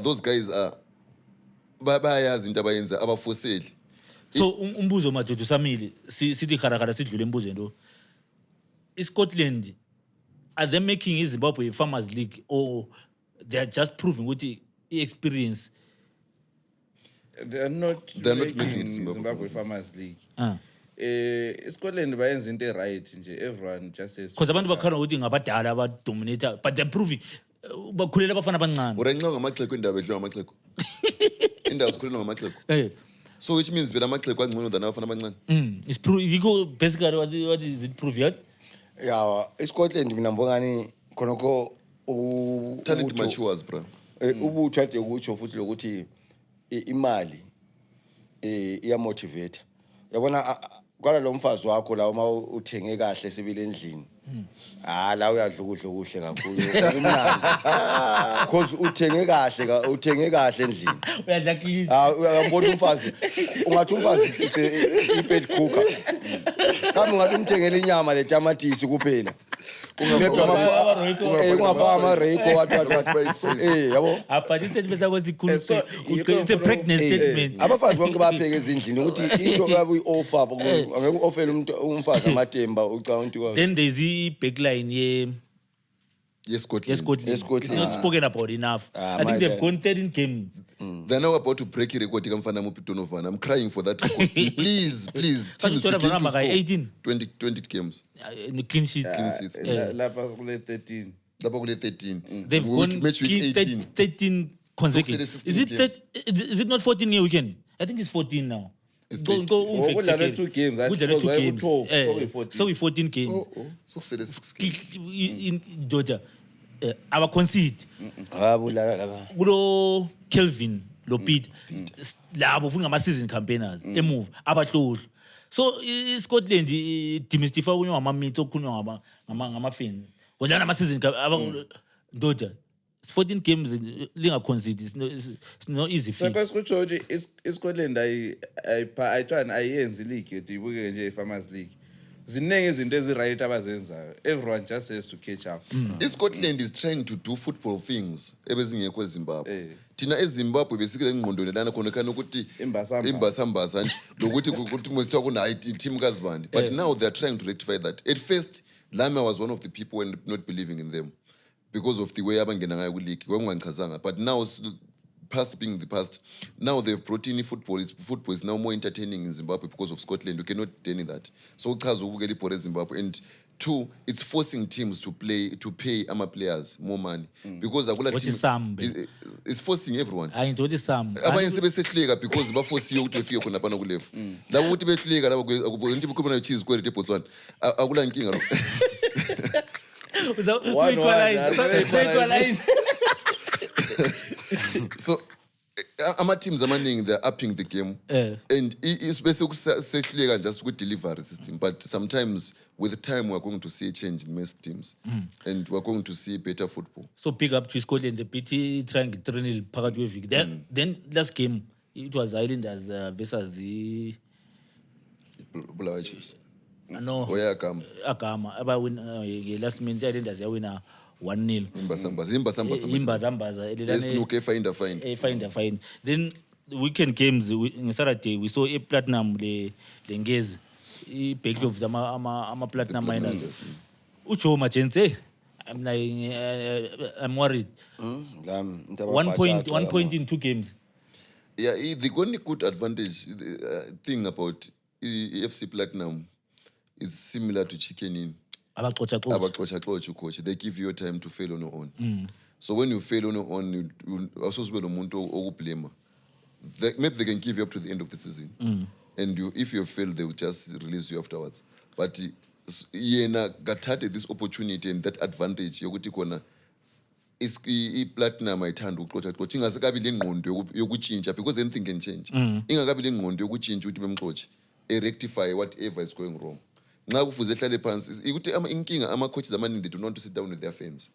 those guys are bayayazi into abayenza abafoseli so umbuzo madoda usamile sithi kharakara sidlule embuzweni lo iScotland are they making iZimbabwe Farmers League or they are just proving ukuthi experience they are not making Zimbabwe Farmers League iScotland bayenza into right nje everyone just says because abantu bakhala ukuthi ngabadala abadominator but they are proving bakhulela abafana abancane urenxa ngamaxheko indaba edliwa ngamaxheko indawo sikhulela ngamaxheko So which means vela amaxhego angcono than abafana abancane. It's basically what is it prove yet? Yeah, eScotland mina ngibongani khonoko Talent matures, bro. ubutho ade ukutsho futhi lokuthi imali iyamotivate. Uyabona kwala lo mfazi wakho la uma uthenge kahle sibile endlini. La uyadla ukudla okuhle kakhulu. Kumnandi. Because uthenge kahle endlini. Uyadla clean. Uyabona umfazi. Ungathi umfazi i-bed cooker. Kambe ungathi umthengele inyama letamatisi kuphela. Ungafaka ama-Royco wathi yabo. But instead it's a pregnant statement. Abafazi bonke bapheka ezindlini ukuthi into yabe uyi-offer angeke u-offele umfazi amatemba ucount kwayo. Then there's the backline Scotland. It's not spoken about enough. I think they've gone 13 games. They're now about to break a record. I'm crying for that record. Please. Teams begin to score 18. 20 games. Clean sheets. Clean sheets. Lapha kule 13. Lapha kule 13. They've gone match week 18. 13 consecutive. Is it not 14 year weekend? I think it's 14 now. Go Kudlalwe 2 games. Kudlalwe 2 games. 12, So we 14 games. So sele 6 games. In Georgia. Our concede. Kulo Kelvin lo Pete labo funga ama season campaigners emove abahlohlo. So iScotland demystify kunyo ama meets okukhulunywa ngama fans. Kodwa ama season Georgia 14 games linga concede it's no easy feat. So kusho ukuthi iScotland ayenzi league ibuke nje iFarmers League. Zinenge izinto eziright abazenzayo. Everyone just has to catch up. Scotland is trying to do football things ebezingekho eZimbabwe. Thina eZimbabwe besikele ngqondweni lana khona kana ukuthi imbasambasa lokuthi ukuthi mosithiwa kuna team kazibani. But now they are trying to rectify that. At first Lama was one of the people when not believing in them because of the way abangena ngayo ku league kwangichazanga. But now past being the past, now they've brought in football. Football is now more entertaining in Zimbabwe because of Scotland. You cannot deny that. So Zimbabwe. And 2, it's forcing teams to pay ama players more money. Because it's forcing everyone. I told you some. Abanye sebesehleka because baforce you ukuthi ufike khona phana ku level. Labo ukuthi behleka labo ukuthi bukhona cheese kwele eBotswana. Akula inkinga lo. Equalize. So ama teams amaningi they're upping the game and it's basically just with delivery system, but sometimes with time we're going to see a change in most teams and we're going to see better football. So pick up to Scotland the PT trying 3-0 phakathi kweviki. Then last game it was Islanders versus the Bulawayo Chiefs. No. Agama aba win last minute Islanders yawina 1-0. Imbazambaza. Find. Then weekend games Saturday we saw a Platinum lengezi I back of ama Platinum miners. Ujo Machense I'm worried. 1 point in 2 games. Yeah, the only good advantage thing about FC Platinum is similar to Chicken Inn. Coach. They give you time to fail on your own. So when you fail on your own, you also spend a blame. Maybe they can give you up to the end of the season. And if you fail, they will just release you afterwards. But gathathe this opportunity and that advantage is Platinum ayithanda ukuxoxa ingakabi lengqondo yokuchinja because anything can change. Ingakabi lengqondo yokuchinja ukuthi bemxoxe rectify whatever is going wrong. Nxa kufuze ehlale phansi ukuthi inkinga ama coaches amaningi they do not want to sit down with their fans.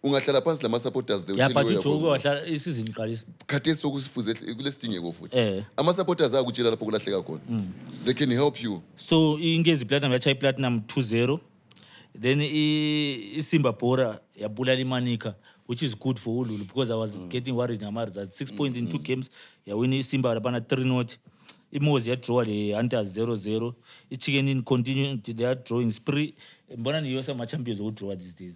Ungahlala phansi lama supporters they will tell you Joko wahlala isizini iqalisa. Khathesi sokusifuze kulesidingeko futhi. Ama supporters akutshela lapho kulahleka khona. They can help you. So ingezi Platinum yacha Platinum 2-0. Then iSimba Bora yabulala iManika, which is good for Ululu because I was getting worried ngama results. 6 points in 2 games. Yawina iSimba labana 3-0. Imozi ya draw le Hunters 0-0. Chicken Inn continue their drawing spree. Mbona ni yosa ma champions who draw these days.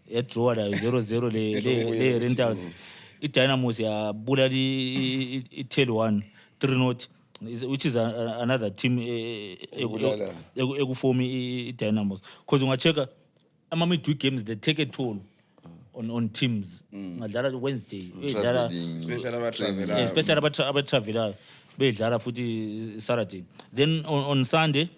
Ya draw la 0-0 le Rentals. iDynamos ya bulala iTel 1 3-0, which is another team ekuform iDynamos because ungacheka ama midweek games they take a toll on teams ngadlala Wednesday bedlala Traveling, Especially training. abatravelayo. especially abatravelayo bedlala futhi Saturday. Then on Sunday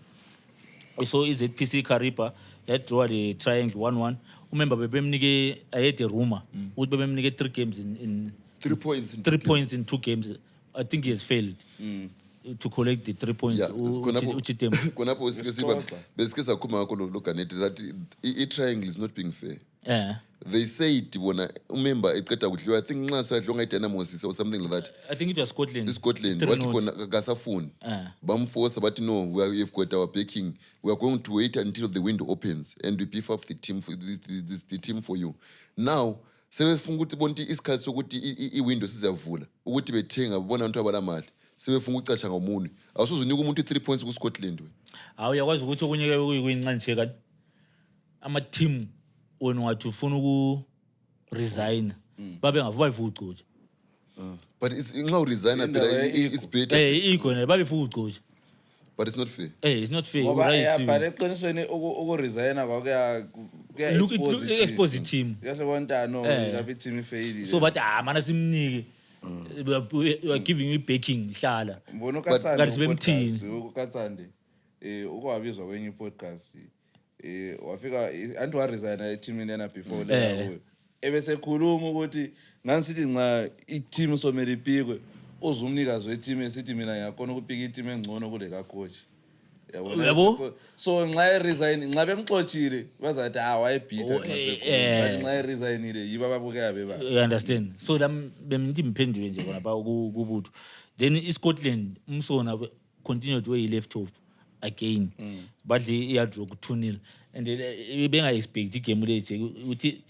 we saw iZPC Kariba had draw the triangle 1-1. Remember bebemnike I had a rumor ukuthi bebemnike 3 games in 3 points. 3 points in 2 games. I think he has failed to collect the 3 points. Yeah, Uchitembu. khonapho Sixoxa. besike sakhuluma ngakho lo Ganetti that i-triangle is not being fair. Yeah. They said bona umember eqeda kudliwa I think nxa sadliwa ngeDynamos or something like that. I think it was Scotland. Scotland 3-0. wathi khona kasafuni bamforce bathi no we've got our backing, we are going to wait until the window opens and we beef up the team for the team for you. Now sebefuna ukuthi bonke isikhathi sokuthi iwindow sizavula ukuthi bethenga bona abantu abalamali sebefuna ukucatsha ngomunwe awusozunika umuntu 3 points ku Scotland we. Uyakwazi ukuthi okunye ke kuyincane kani ama team wena wathi ufuna uku resign babe ngavuka ifucutshe. But it's nxa uresign phela it's better Igona babe ifucutshe. but it's not fair. It's not fair. Ngoba Right. but eqinisweni ukuresigna kwakuya Look expose team. Yasebona no lapha team ifailile. So but mana simnike we are giving you backing hlala. Mbona Kanti sebemthini. uKatsande ukwabizwa kwenye podcast wafika anti wa resign eteamini yana before leyo ebesekhuluma ukuthi nganisithi nxa iteam somele ipikwe uzumnikazi weteam esithi mina ngiyakona ukupika iteam engcono kule ka coach Yabo? so nxa resign nxa bemxoxile bazathi wayebhitha nxa resignile yiba babukeka beba You understand? So lam bemnti imphendule nje bona ba kubutho. Then iScotland umsona continued where he left off again. Badle iyadraw ku 2-0 and benga expect igame le nje uthi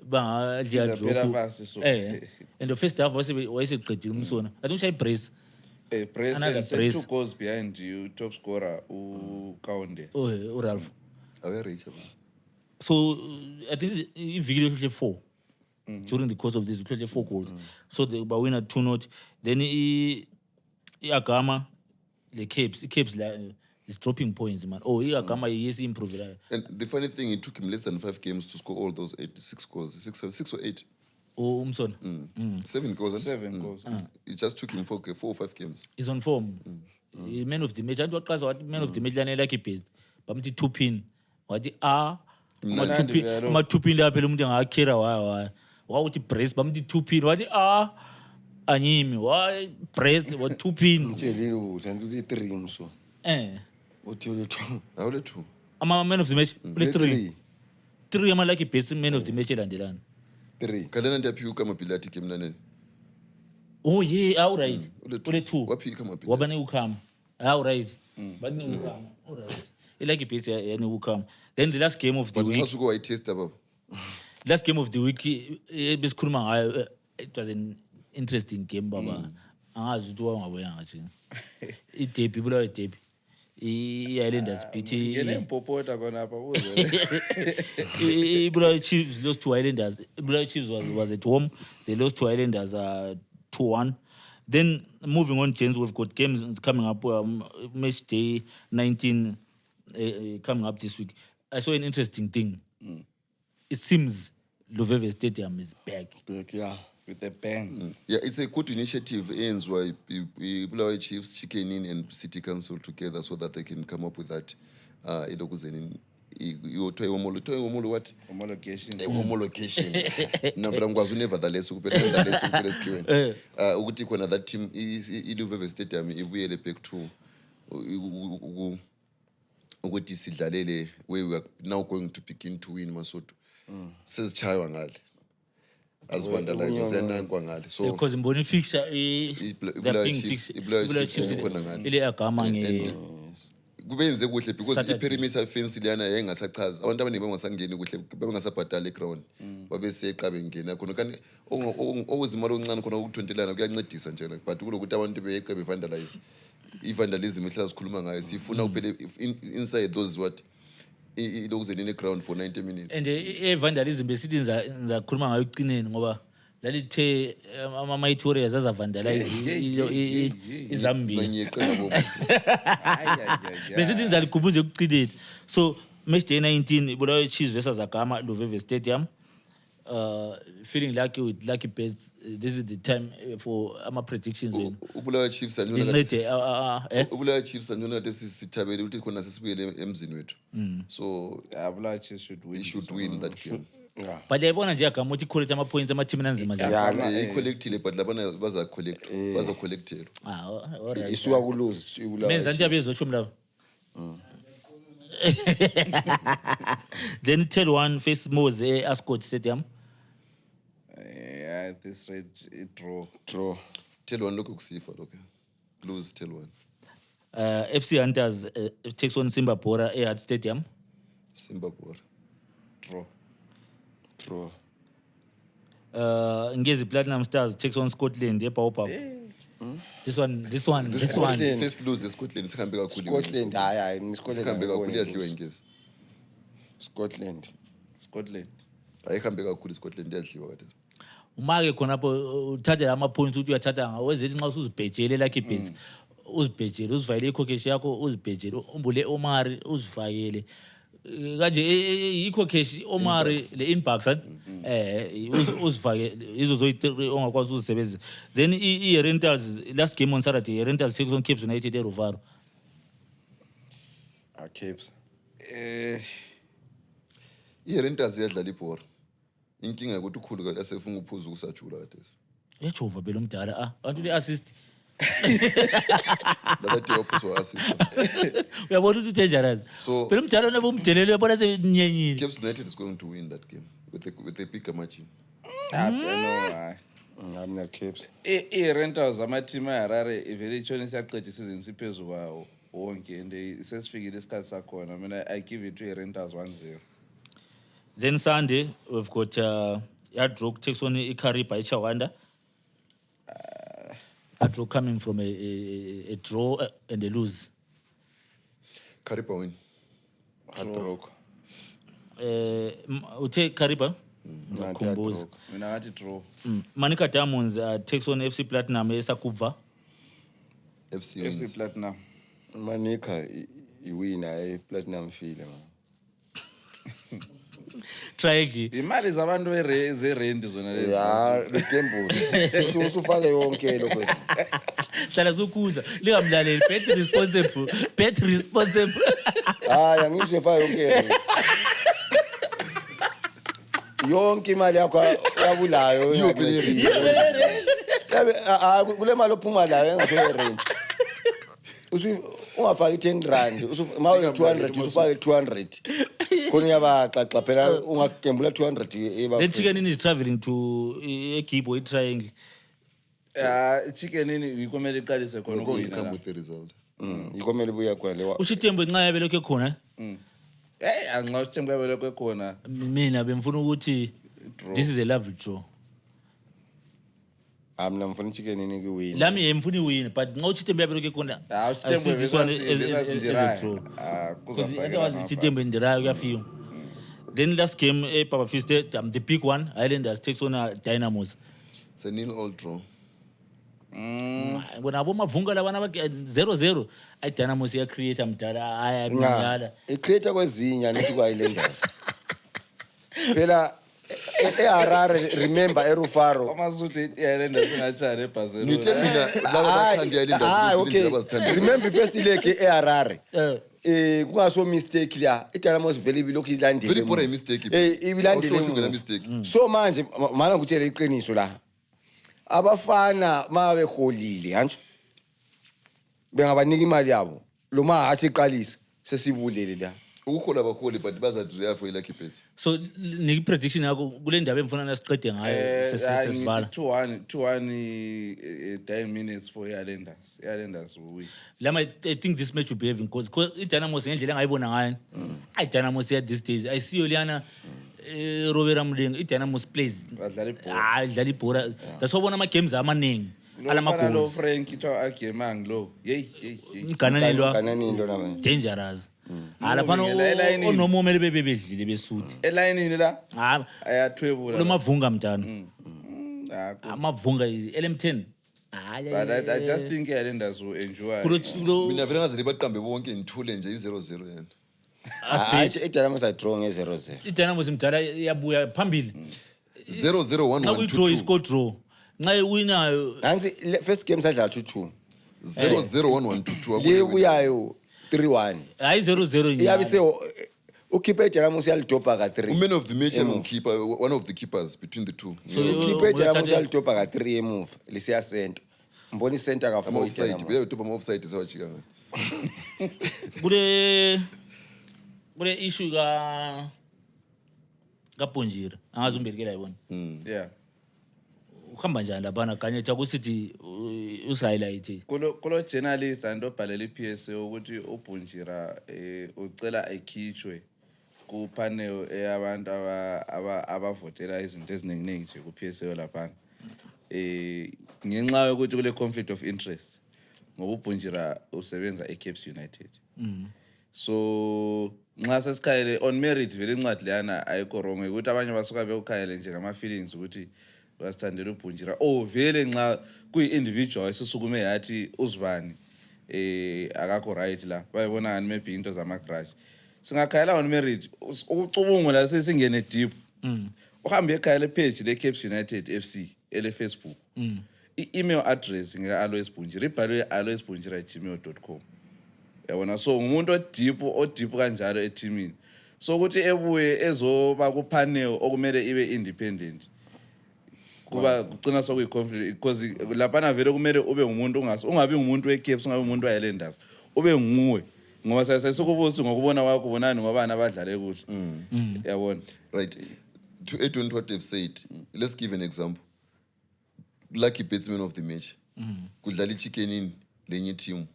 bangadla draw. And the first half wayeseqedile umsona. I don't shy brace. Brace Another and brace. 2 goals behind you top scorer uKaunde Ralph. Awe reach. So I think iviki le 4 during the course of this we 4 goals. So they were winner 2-0. Then iAgama the Capes is dropping points man. iAgama yes improve it. And the funny thing, it took him less than 5 games to score all those 86 goals. 6 or 8. Umsona 7 goals. 7 goals. It just took him 4 or 5 games. is on form. Man of the match. And what cause what man of the match lane like based. Bamthi 2 pin. Wathi ama 2 pin lapha umuntu angakhera wa uthi brace bamthi 2 pin wathi anyimi wa brace wa 2 pin. Uthelile uthi 3 umso. Uthile 2. Awule 2. Ama man of the match ule 3. 3 ama like best man of the match elandelana. 3. Kalena ndiyaphiuka amabhilati game nanene. Yeah, all right. Ule 2. Waphika amabhilati. Wabane ukhama. All right. Bani ukhama. All right. Like base yani ukhama. Then the last game of the But week. ngasuke wayitesta baba. Last game of the week besikhuluma ngayo it was an interesting game baba. Angazi ukuthi wangaboya ngathi. I-derby bulawa i-derby. I-Islanders beat ngene impopota khona apha kuze Bulawa Chiefs lost to Islanders. Bulawa Chiefs was at home. They lost to Islanders 2-1. Then moving on, James, we've got games coming up. Match day 19 coming up this week. I saw an interesting thing. It seems Luveve Stadium is back. Yeah. with a bang. Yeah, it's a good initiative. Ends why Bulawayo Chiefs, Chicken Inn, and City Council together so that they can come up with that. What? Homologation. Homologation. No, but I'm going to nevertheless. Ukuthi khona that team iLuveve Stadium ibuyele back to ukuthi sidlalele where we are now going to begin to win Masoto. Sesichaywa ngale. As vandalized senankwa ngale. So because mboni fixture the ping fixture Bulawayo Chiefs ikhona ngale. ile agama nge kubenze kuhle because i-perimeter fence liyana yayingasachaza abantu abaningi bangasangeni kuhle bangasabhadala eground babeseqa bengena khona kanti okuzimali okuncane khona ukuthontelana kuyancedisa nje but kulokuthi abantu beyeqe bevandalize i-vandalism ihlala sikhuluma ngayo sifuna kuphele inside those what ilokuzenini eground for 90 minutes and vandalism besithi ngizakhuluma ngayo ekucineni ngoba lalithe ama-mighty warriors azavandalize izambia ngiyeqela bo besithi ngizaligubhuza ekucineni so match day 19 Bulawayo Chiefs versus Agama Luveve Stadium feeling lucky with lucky bets. This is the time for ama predictions wenu. Ubulawa Chiefs anyona Ngincede Ubulawa Chiefs anyona sithabele ukuthi khona sisibuyele emzini wethu. So Abulawa Chiefs should win that game. Yeah. but yayibona nje agama ukuthi collect ama points ama team nanzima nje. Yeah, collectile but labana baza collectelo. All right. Isuka ku lose Menza nje abezotsho mlaba. Then tell one face Mose Ascot Stadium. Yeah, this rate it draw. Tell one lokho kusifa lokho. Lose tell one. FC Hunters takes on Simba Bora at Stadium. Simba Bora. Draw. Ngezi Platinum Stars takes on Scotland eBaobab. This one. First lose Scotland sikhambe kakhulu. Scotland hayi Sikhambe kakhulu yadliwa ingezi. Scotland. Ayikhambe kakhulu Scotland yadliwa kade. Uma-ke khonapho uthatha ama points ukuthi uyathatha ngawezethi nxa usuzibhejele like ibets uzibhejele uzifakele ikhokeshi yakho uzibhejele umbule Omari uzifakele kanje yikho cash Omari le inbox uzifake izo zoyi3 ongakwazi uzisebenzisa then i rentals last game on Saturday rentals takes on Cape United eRuvaro. Capes Rentals yadlala ibhora inkinga ukuthi ukhulu asefuna ukuphuza ukusajula kade yachova phela umdala abantu le assist labathi waphuza assist uyabona ukuthi dangerous so phela umdala nabomdelelo uyabona senyenyile. Cape United is going to win that game with a bigger margin. I'm not Capes. Rentals ama-team aHarare ivele itshona isiyaqeda isizini siphezulu kwawo wonke and sesifikile isikhathi sakhona. I mean, I give it to Rentals 1-0. Then Sunday we've got Yardrock takes on Ikariba eChawanda. Yardrock coming from a draw and a lose. Kariba win. Hardrock. Uthe Kariba. Hardrock. Mina ngathi draw. Manica Diamonds takes on FC Platinum eSakubva. FC FC Platinum. Manica iwina Platinum file man. Triangle. Imali zabantu zerent zona lezi. Yeah, Lembo. Usufake yonke lokho. Hlala sukuza lingamlaleli bet responsible. Hayi ngisho efaka yonke. Yonke imali yakho yabulayo yabe kule mali ophuma layo engakho rent. Ungafaki 10 rand mawu 200 usufake 200 khona yabaxaxa phela ungagembula 200 Then chicken is traveling to eGibo Triangle. Chicken ini ikomele iqalise khona come ukuyina. with the result. ikomele buya khona lewa Ushitembo nxa yabe lokho khona. Anxa uSithembu yabe lokho khona. Mina bemfuna ukuthi this is a lovely draw. amna mfuna chicken ini kuwina Lami yemfuna iwin but nxa uShitembo yabe lokho khona. uSithembu draw. kuzafaka. UShitembo ndirayo kuyafika. Then last game eBaba Fist the big one Highlanders takes on Dynamos. It's a 0-0 draw. Bona abomavunga labana 0-0 Dynamos ya creator mdala ayaminyala. icreator kwezinya nithi kwa Highlanders phela eHarare remember eRufaro Amasuthi iHighlanders ingachana eBarcelona. Nithe mina laba bathandi Highlanders okay abazithanda. remember first leg eHarare kungaso mistake la iDynamos vele bilokhu ilandile Very poor mistake. ibilandile mistake. so manje mana ngikutshela iqiniso la abafana mabeholile hanjo bengabanika imali yabo lo mahathi iqalisa sesibulele la Ukuhola abaholi but bazadrive for lucky bets. So niki prediction yakho kule ndaba emfuna nasiqede ngayo sesivala. 2-1 10 minutes for Highlanders. Highlanders will win. Lama I think this match will be having because iDynamos ngendlela engayibona ngayo. iDynamos at these days I see Oliana Robert Ramling iDynamos plays. Badlala ibhola. Idlala ibhola. That's why bona ama games amaningi. Alama Lo goals. Frank ithiwa agame lo. Hey. Gananilwa kananini lo manje dangerous. Alaphana onomomele bebedlile besuthi. Elayinini la Ah ayathwebula. lo mavunga mntana. Yakho. Amavunga LM10. But I just think Highlanders will enjoy. Mina vele ngaze baqambe bonke ngithule nje i0-0 yena. hayi iDynamos adraw nge 0-0 iDynamos mdala yabuya phambili 0-0-1-1-2-2. Now we draw is score draw. Nxa winayo nansi first game sadlala 2-2 0-0-1-1-2-2 le buyayo 3-1 hayi 0-0 iyabe njalo. se ukhiphe ejalamusi yalidobha ka3 Man of the match keeper, one of the keepers between the two. So, ukhiphe ejalamusi yalidobha ka3 emuva lesiya center mbona icenter I'm ka4 offside. isena Kuya utopa offside sawachika. Kule issue ka Ponjira angazi umberekela yibona. Yeah. Uhamba njani lapha Ganyetha kusithi usihighlight. Kulo journalist andobhalela iPSA ukuthi uBunjira ucela akhitshwe ku panel eyabantu abavotela izinto eziningi nje ku PSA lapha. Ngenxa yokuthi kule conflict of interest ngoba uBunjira usebenza eCaps United. So nxa sesikhayele on merit vele incwadi leyana ayikho wrong ukuthi abanye basuka bekukhayele nje ngama feelings ukuthi wasithandela uBunjira vele nxa kuyi individual esisukume yathi uzibani akakho right la bayibona ngani maybe into zama crush singakhayela on merit ukucubungu la sesingene deep uhambe ekhayela page le Caps United FC ele Facebook i-email address ngeka Alois Bunjira ibhalwe aloisbunjira@gmail.com yabona so umuntu odip kanjalo eteamini so ukuthi ebuye ezoba ku panel okumele ibe independent kuba kucina sokuyi conflict because lapha vele kumele ube umuntu ungabi umuntu weCaps ungabi umuntu wayeLanders ube nguwe ngoba sesikubuza ngokubona kwakho bonani ngoba bana abadlale kuhle yabona Right. To add on what they've said, let's give an example. Lucky batsman of the match. Kudlala ichicken in lenye team.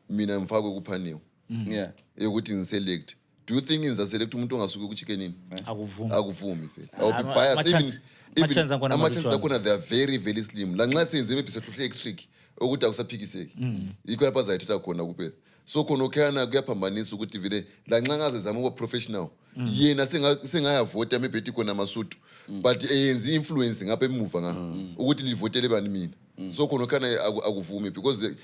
Mina mfakwe kupanel. yeah Ukuthi ngiselect. Do you think ngizaselect umuntu ongasuki kuchicken in? Akuvumi. Akuvumi vele. I'll be biased Chances akhona ama-chances akhona they are very very slim. La nxa senze maybe sehluhle trick ukuthi akusaphikiseki. Yikho lapha azayithatha khona kuphela. So khona okhana kuyaphambanisa ukuthi vele la nxa ngaze zama ukuba professional yena sengayavota maybe ethi khona amasudu but eyenza influence ngapha emuva ukuthi livotele bani mina. So khona okhana akuvumi because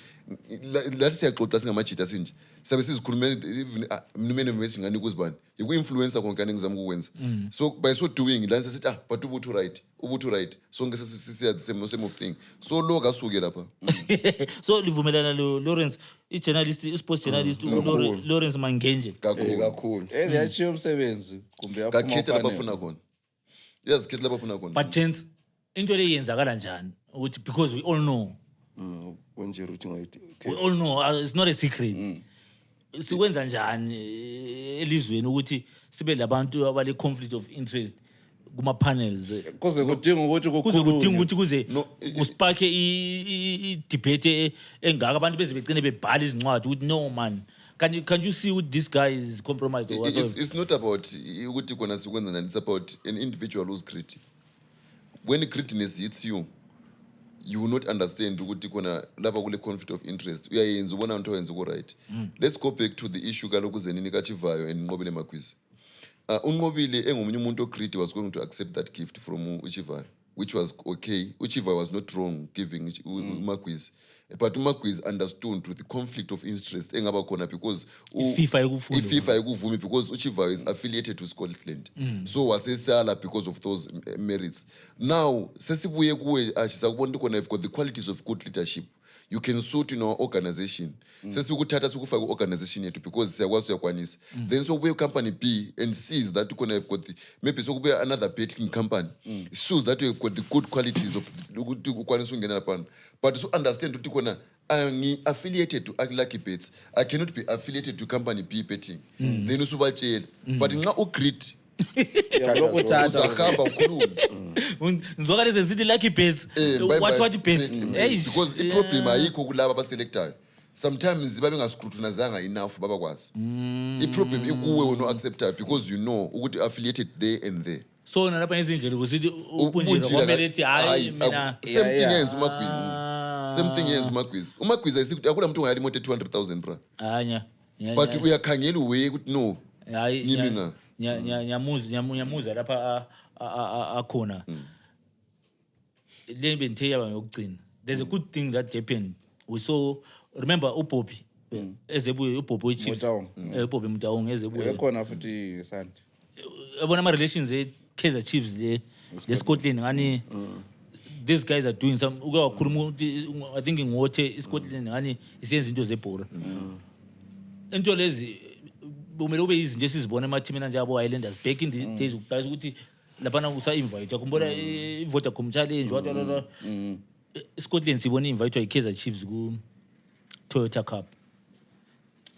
lathi siyaxoxa singamajita sinje sabe sizikhuluma even mina ngingani kuzibani yiku-influencer konke ngizama ukwenza so by so doing la sesithi but ubutho right so ngeke siya the same of thing so lo kasuke lapha So livumelana Lawrence i-journalist sports journalist Lawrence Mangenje kakhulu yachiyo umsebenzi kumbe yaphuma kakhetha labafuna khona yazikhetha labafuna khona but gents into le yenzakala njani ukuthi because we all know Bunjira uthi we all know it's not a secret sikwenza njani elizweni ukuthi sibe labantu abale conflict of interest kuma panels kuze kudinga ukuthi kuze kusparke i-debate engaka abantu beze begcine bebhala izincwadi ukuthi no man can you see what this guy is compromised or whatever? It's not about ukuthi kona sikwenza njani, it's about an individual who's gritty. When grittiness hits you will not understand ukuthi kona lapha kule conflict of interest uyayenza ubona into wenza ku right. Let's go back to the issue kaloku zenini kaChivayo and Nqobile Magwizi. Unqobile engomunye umuntu ogritty was going to accept that gift from uChivayo, which was okay. Uchivayo was not wrong giving Magwizi, but Magwizi understood with the conflict of interest engaba khona because FIFA ekuvumi because uChivayo is affiliated to Scotland. So wasesala because of those merits. Now sesibuye kuwe asisakubona ukuthi kona got the qualities of good leadership. You can suit in our organization. Sesikuthatha sikufaka organization yethu because siyakwazi uyakwanisa. Then so we company B and sees that you have got the, maybe so kube another betting company. It shows that you have got the good qualities of ukuthi ukwanisa ungena lapha. But so understand ukuthi kona I'm affiliated to Lucky Bets. I cannot be affiliated to company B betting. Then usubatshela. But nxa ugrit uzahamba ukhulume. Ngizwakala senzithi Lucky Bets what bets because the problem ayikho kulabo abaselectayo. Sometimes babe ngascrutinizanga enough babakwazi. I-problem ikuwe wena acceptayo because you know ukuthi affiliated there and there. So nalapha izindlela ukuthi uBunjira kwamele ethi hayi mina same thing yenza uMagwizi. Same thing yenza uMagwizi. uMagwizi ayisithi akula muntu ongayali imoto 200,000 bra. Hanya. But uyakhangela uwe ukuthi no. Hayi Nyiminga. nyamuza lapha akhona. Le benthe yaba ngokugcina. There's a good thing that happened. We saw, remember uBobby ezebuye uBobby weChiefs uBobby Motaung ezebuye ekhona futhi Sunday yabona ama relations eKaizer Chiefs le Scotland ngani these guys are doing some uke wakhuluma ukuthi I think ngothe Scotland ngani isenza into zebhola into lezi kumele ube izinto esizibona emathimini anje abo Highlanders back in the days ukuqala ukuthi lapha usa invite yakhumbula iVodacom challenge wathi Scotland sibona invite yiKaizer Chiefs ku Toyota Cup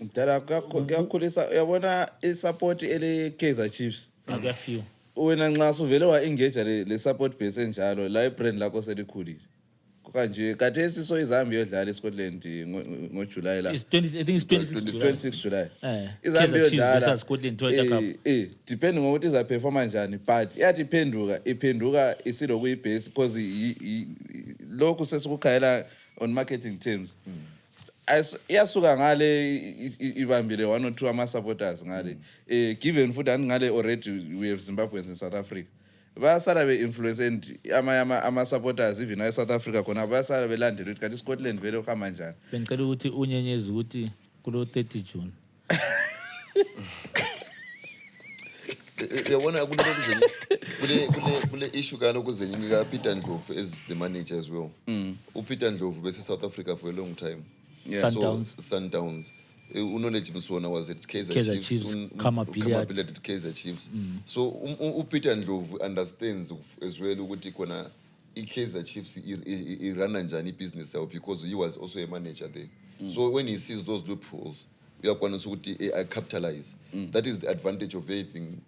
mdala kuyakhulisa uyabona isupport ele Kaizer Chiefs akuyafeel wena nxa suvele wa engage le support base enjalo la ibrand lakho selikhulile kanje kathesi so iZambia yodlala eScotland ngoJuly la I think it's 26 July iZambia yodlala Scotland Toyota Cup depending ngokuthi iza perform kanjani but yathi iphenduka isiloku ibase because lokho sesikukhayela on marketing terms iyasuka ngale ibambile 1 or 2 ama supporters ngale given futhi ngale already we have Zimbabweans in South Africa bayasala be influence and ama supporters even in South Africa khona bayasala belandela ukuthi kanti Scotland vele uhamba njani bengicela ukuthi unyenyeze ukuthi kulo 30 June yabona kule issue kana kuzenyini ka Peter Ndlovu as the manager as well uPeter Ndlovu bese South Africa for a long time. Yeah. Sundowns. Knowledge Msona was at Kaizer Chiefs. Kama Billiard at Kaizer Chiefs. So Peter Ndlovu understands as well ukuthi khona Kaizer Chiefs run njani business yabo because he was also a manager there. So when he sees those loopholes, uyakwanisa ukuthi I capitalize. That is the advantage of everything.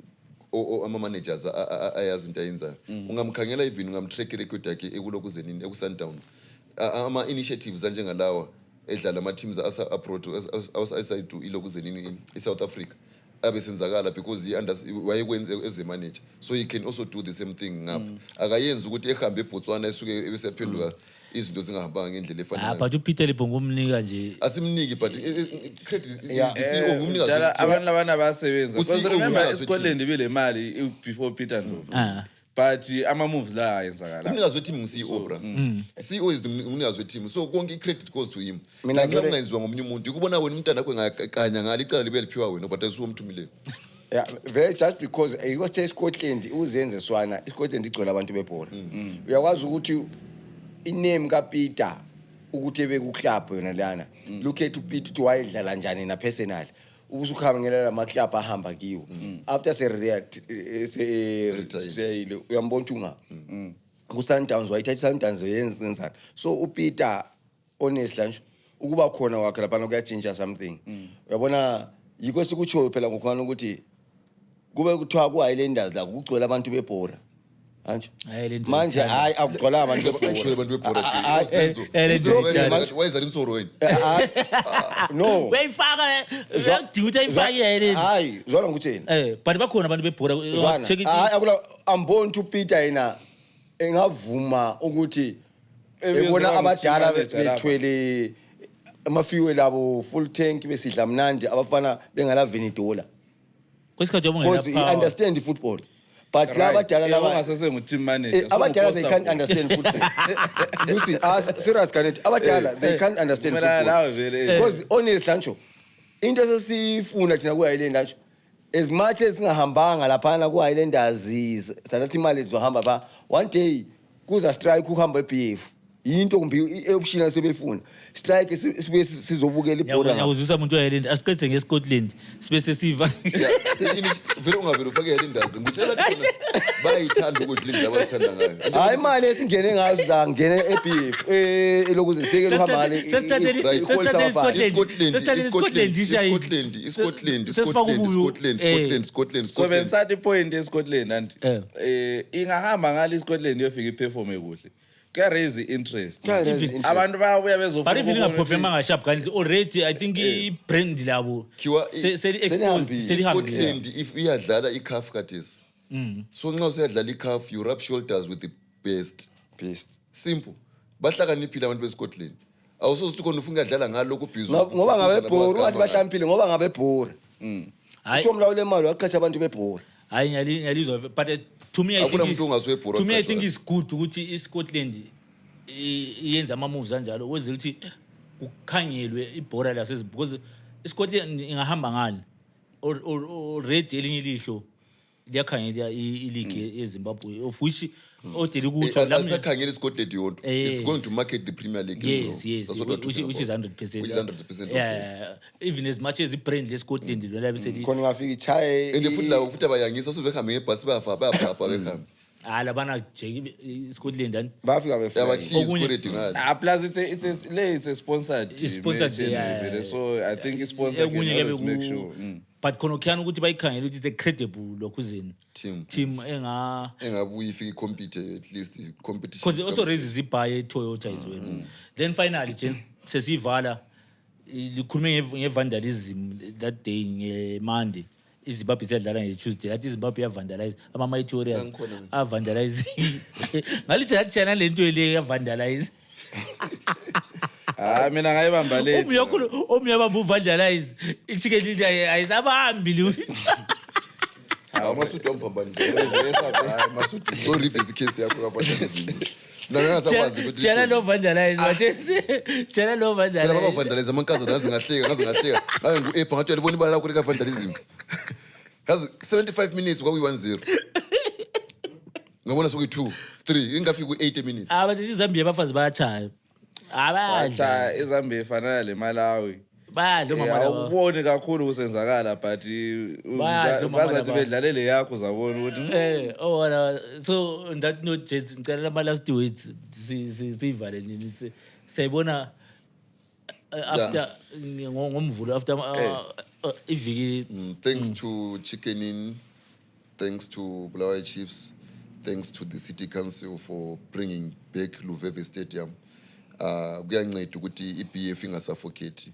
Ama managers ayazi into ayenza. Ungamkhangela even ungamtrack record yakhe ekuloku zenini eku-Sundowns. Ama initiatives njengalawa edlala ama teams asa abroad outside to iloku zenini eSouth Africa abesenzakala because he wayekwenza as a manager, so he can also do the same thing ngapha akayenza ukuthi ehambe eBotswana esuke ebesephenduka izinto zingahambanga ngendlela efanayo. But uPeter Lebongo umnika nje asimniki but credit CEO umnika abantu labana basebenza because remember Scotland bile mali before Peter Ndlovu but ama moves la ayenzakala umnikazi weteam CEO bra CEO is the umnikazi weteam, so konke credit goes to him. Mina ngiyenziwa ngomunye umuntu ukubona wena umntana wakho ngakanya ngali icala libe liphiwa wena but ayisuwa umthumile. Yeah, very just because you say Scotland uzenze swana Scotland igcola abantu bebhola uyakwazi ukuthi iname kaPeter ukuthi beku club yona lana look at uPeter ukuthi wayedlala njani na personal ubusukhamba ngelela ama club ahamba kiwo after se retire uyambona unga ku Sundowns wayithatha Sundowns yenzenzana. So uPeter honestly nje ukuba khona wakhe lapha kuyatshintsha something uyabona yiko sikutsho phela ngokhona ukuthi kube kuthiwa ku Highlanders la kugcwele abantu bebhola manje manje hayi akugcwala abantu bebhola wayeza insoro wena no wayifaka uyadinga ukuthi ayifake hayi zona ngikutheni but bakhona abantu bebhola check it hayi akula ambona ukuthi uPeter yena engavuma ukuthi ebona abadala bethwele amafiwe labo full tank besidla mnandi abafana bengala $20 kwesikhathi yabongela because he understand the football but abadala laba ngasese ngu-team manager abadala they can't understand football. Listen, serious Kanet abadala they can't understand football because honestly ngisho into sesifuna thina ku Highlanders as much as singahambanga lapha ku Highlanders sathi imali zohamba ba one day kuza strike ukuhamba eBF into kumbi ebushina sebefuna strike sibe sizobukela ibhola ngiyawuzisa umuntu weHighland asiqedze ngeScotland sibe sesiva vele ungavela ufake eHighlanders ngitshela ukuthi bayithanda ukuthi lindaba abathanda ngayo hayi imali esingene ngazo zangena eBF elokuze seke uhamba ngale Scotland so bensathi point eScotland and ingahamba ngale iScotland yofika iperform kuhle ka raise interest abantu bayabuya bezofuna but even ingaperforma ngasharp kanti already I think ibrand labo seli exposed Scotland if iyadlala iCAF kathesi so nxa usiyadlala iCAF you rub shoulders with the best simple bahlakaniphile abantu beScotland awusozuthi khona ufuna ukudlala ngalokho ubhizo ngoba ngabe bhora ungathi bahlambile ngoba ngabe bhora utho mlawule imali waqhatsha abantu bebhora hayi ngiyalizwa but to me I think it's good ukuthi iScotland yenza ama moves kanjalo wezela ukuthi ukukhangelwe ibhola lasezi because iScotland ingahamba ngani or red elinye lihlo liyakhangela i-league yeZimbabwe of which odeli kutsho asakhangela Scotland yodwa. It's going to market the Premier League yes, as well. yes, That's what we're which talking is about. 100%. Which is 100% okay. Yeah, even as much as i-brand le-Scotland lona beseli khona ingafika ichaye And futhi la futhi abayangisa so behambe ngebhasi bayapha behambe. labana jeki i-Scotland and bafika befika Yabachizi Okunye- already ngale. Plus it's a sponsored. It's sponsored, match anyway, yeah. so I think sponsor can ekunye always make sure. kuyabe but khona kukhiyana ukuthi bayikhangele ukuthi it's a credible lokhuzini Team enga engabuyi ifike compete at least competition. because it also raises ibhayi eToyota as well. Then finally Jen sesivala likhulume nge-vandalism that day nge-Monday. iZimbabwe siyadlala nge-Tuesday athi iZimbabwe yavandalize ama-Mighty Warriors avandalize ngalithe lakuthena le nto le yavandalize Mina ngayibamba late. omnye bamba uvandalize i-chicken league ayisabahambi le Amasudi wamphambanisa. Hayi Masudi so reverse case yakho kafanele. Nangasakwazi ukuthi Jana lo vandalize wathi Jana lo Phela vandalize baba vandalize amankaza nazi ngahleka. Hayi ngu-app ngathi uyalibona ibala lakho lika vandalism. Kazi 75 minutes kwakuyi 1-0. Ngabona sokuyi 2-3 ingafika ku-80 minutes. abathi iZambia abafazi bayachaya abadla Cha iZambia ifana le Malawi. badla mama laba Awuboni kakhulu kusenzakala but Bayadla umama bazathi laba. bedlalele yakho zabona ukuthi wala so on that note Jets ngicela ama last words sivale nini siyayibona after ngomvulo after iviki Thanks to Chicken Inn, thanks to Bulawayo Chiefs, thanks to the City Council for bringing back Luveve Stadium. Kuyanceda ukuthi iBF ingasuffocate,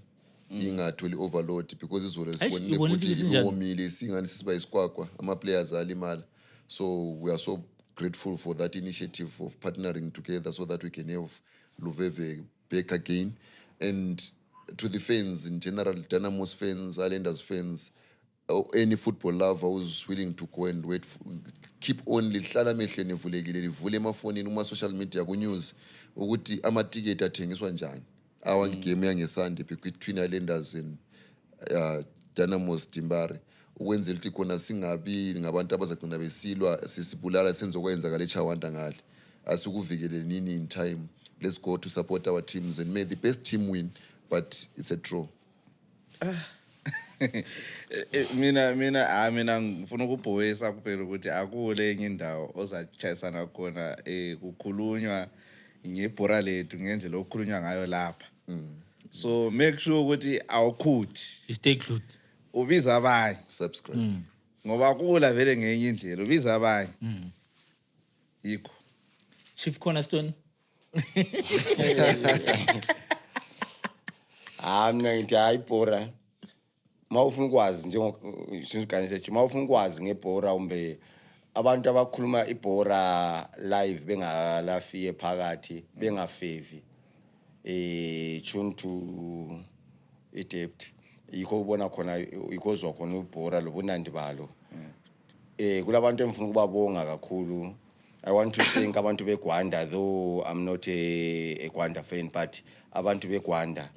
ingatholi overload because izolo sibonile ibona futhi ukuthi sinjani. iwomile singani sisiba isikwakwa ama players alimala. So we are so grateful for that initiative of partnering together so that we can have Luveve back again. And to the fans in general, Dynamo's fans, Islanders fans, any football lover who's willing to go and wait for, keep on lihlala mehle nevulekile livule emafonini uma social media ku news ukuthi ama ticket athengiswa njani our game yangeSunday between Islanders and Dynamo's Dimbare ukwenzela ukuthi khona singabi ngabantu abazagcina besilwa sisibulala senzokwenza kale Chawanda ngale asikuvikele nini in time. Let's go to support our teams and may the best team win, but it's a draw. mina ngifuna ukubhoyisa kuphela ukuthi akule enye indawo ozachayisana khona kukhulunywa ngebhora lethu ngendlela okukhulunywa ngayo lapha. So make sure ukuthi awukhuthi stay glued ubiza abanye Subscribe. ngoba kula vele ngenye indlela ubiza abanye yikho Chief Cornerstone mina ngithi hayi bhora mawufuna ukwazi njengokuganisa mawufuna ukwazi ngebhora umbe abantu abakhuluma ibhora live bengalafiye phakathi bengafevi tune to iDept yikho ubona khona ikozwa khona ibhora lobunandi balo kulabantu emfuna ukubabonga kakhulu. I want to thank abantu beGwanda, though I'm not a Gwanda fan, but abantu beGwanda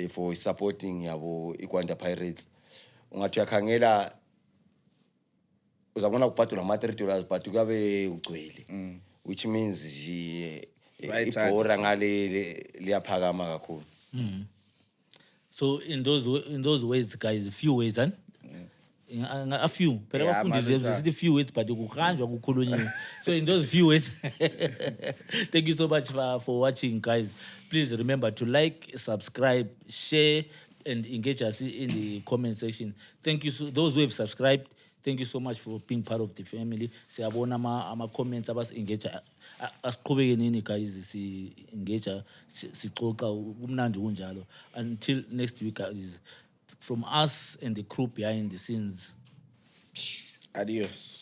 for supporting yabo iGwanda Pirates. Ungathi uyakhangela uzabona kubhadula ama$3 but kuyabe ugcwele, which means ibhora ngale liyaphakama kakhulu. so in those ways guys few ways and a few phela Yeah, abafundi sithi few ways but kuhanjwa kukhulunywa so in those few ways thank you so much for watching guys. Please remember to like, subscribe, share and engage us in the comment section. Thank you those who have subscribed, thank you so much for being part of the family. Siyabona ama comments abas engage asiqhubeke nini guys si engage sixoxa umnandi kunjalo. Until next week guys, from us and the crew behind the scenes. adios.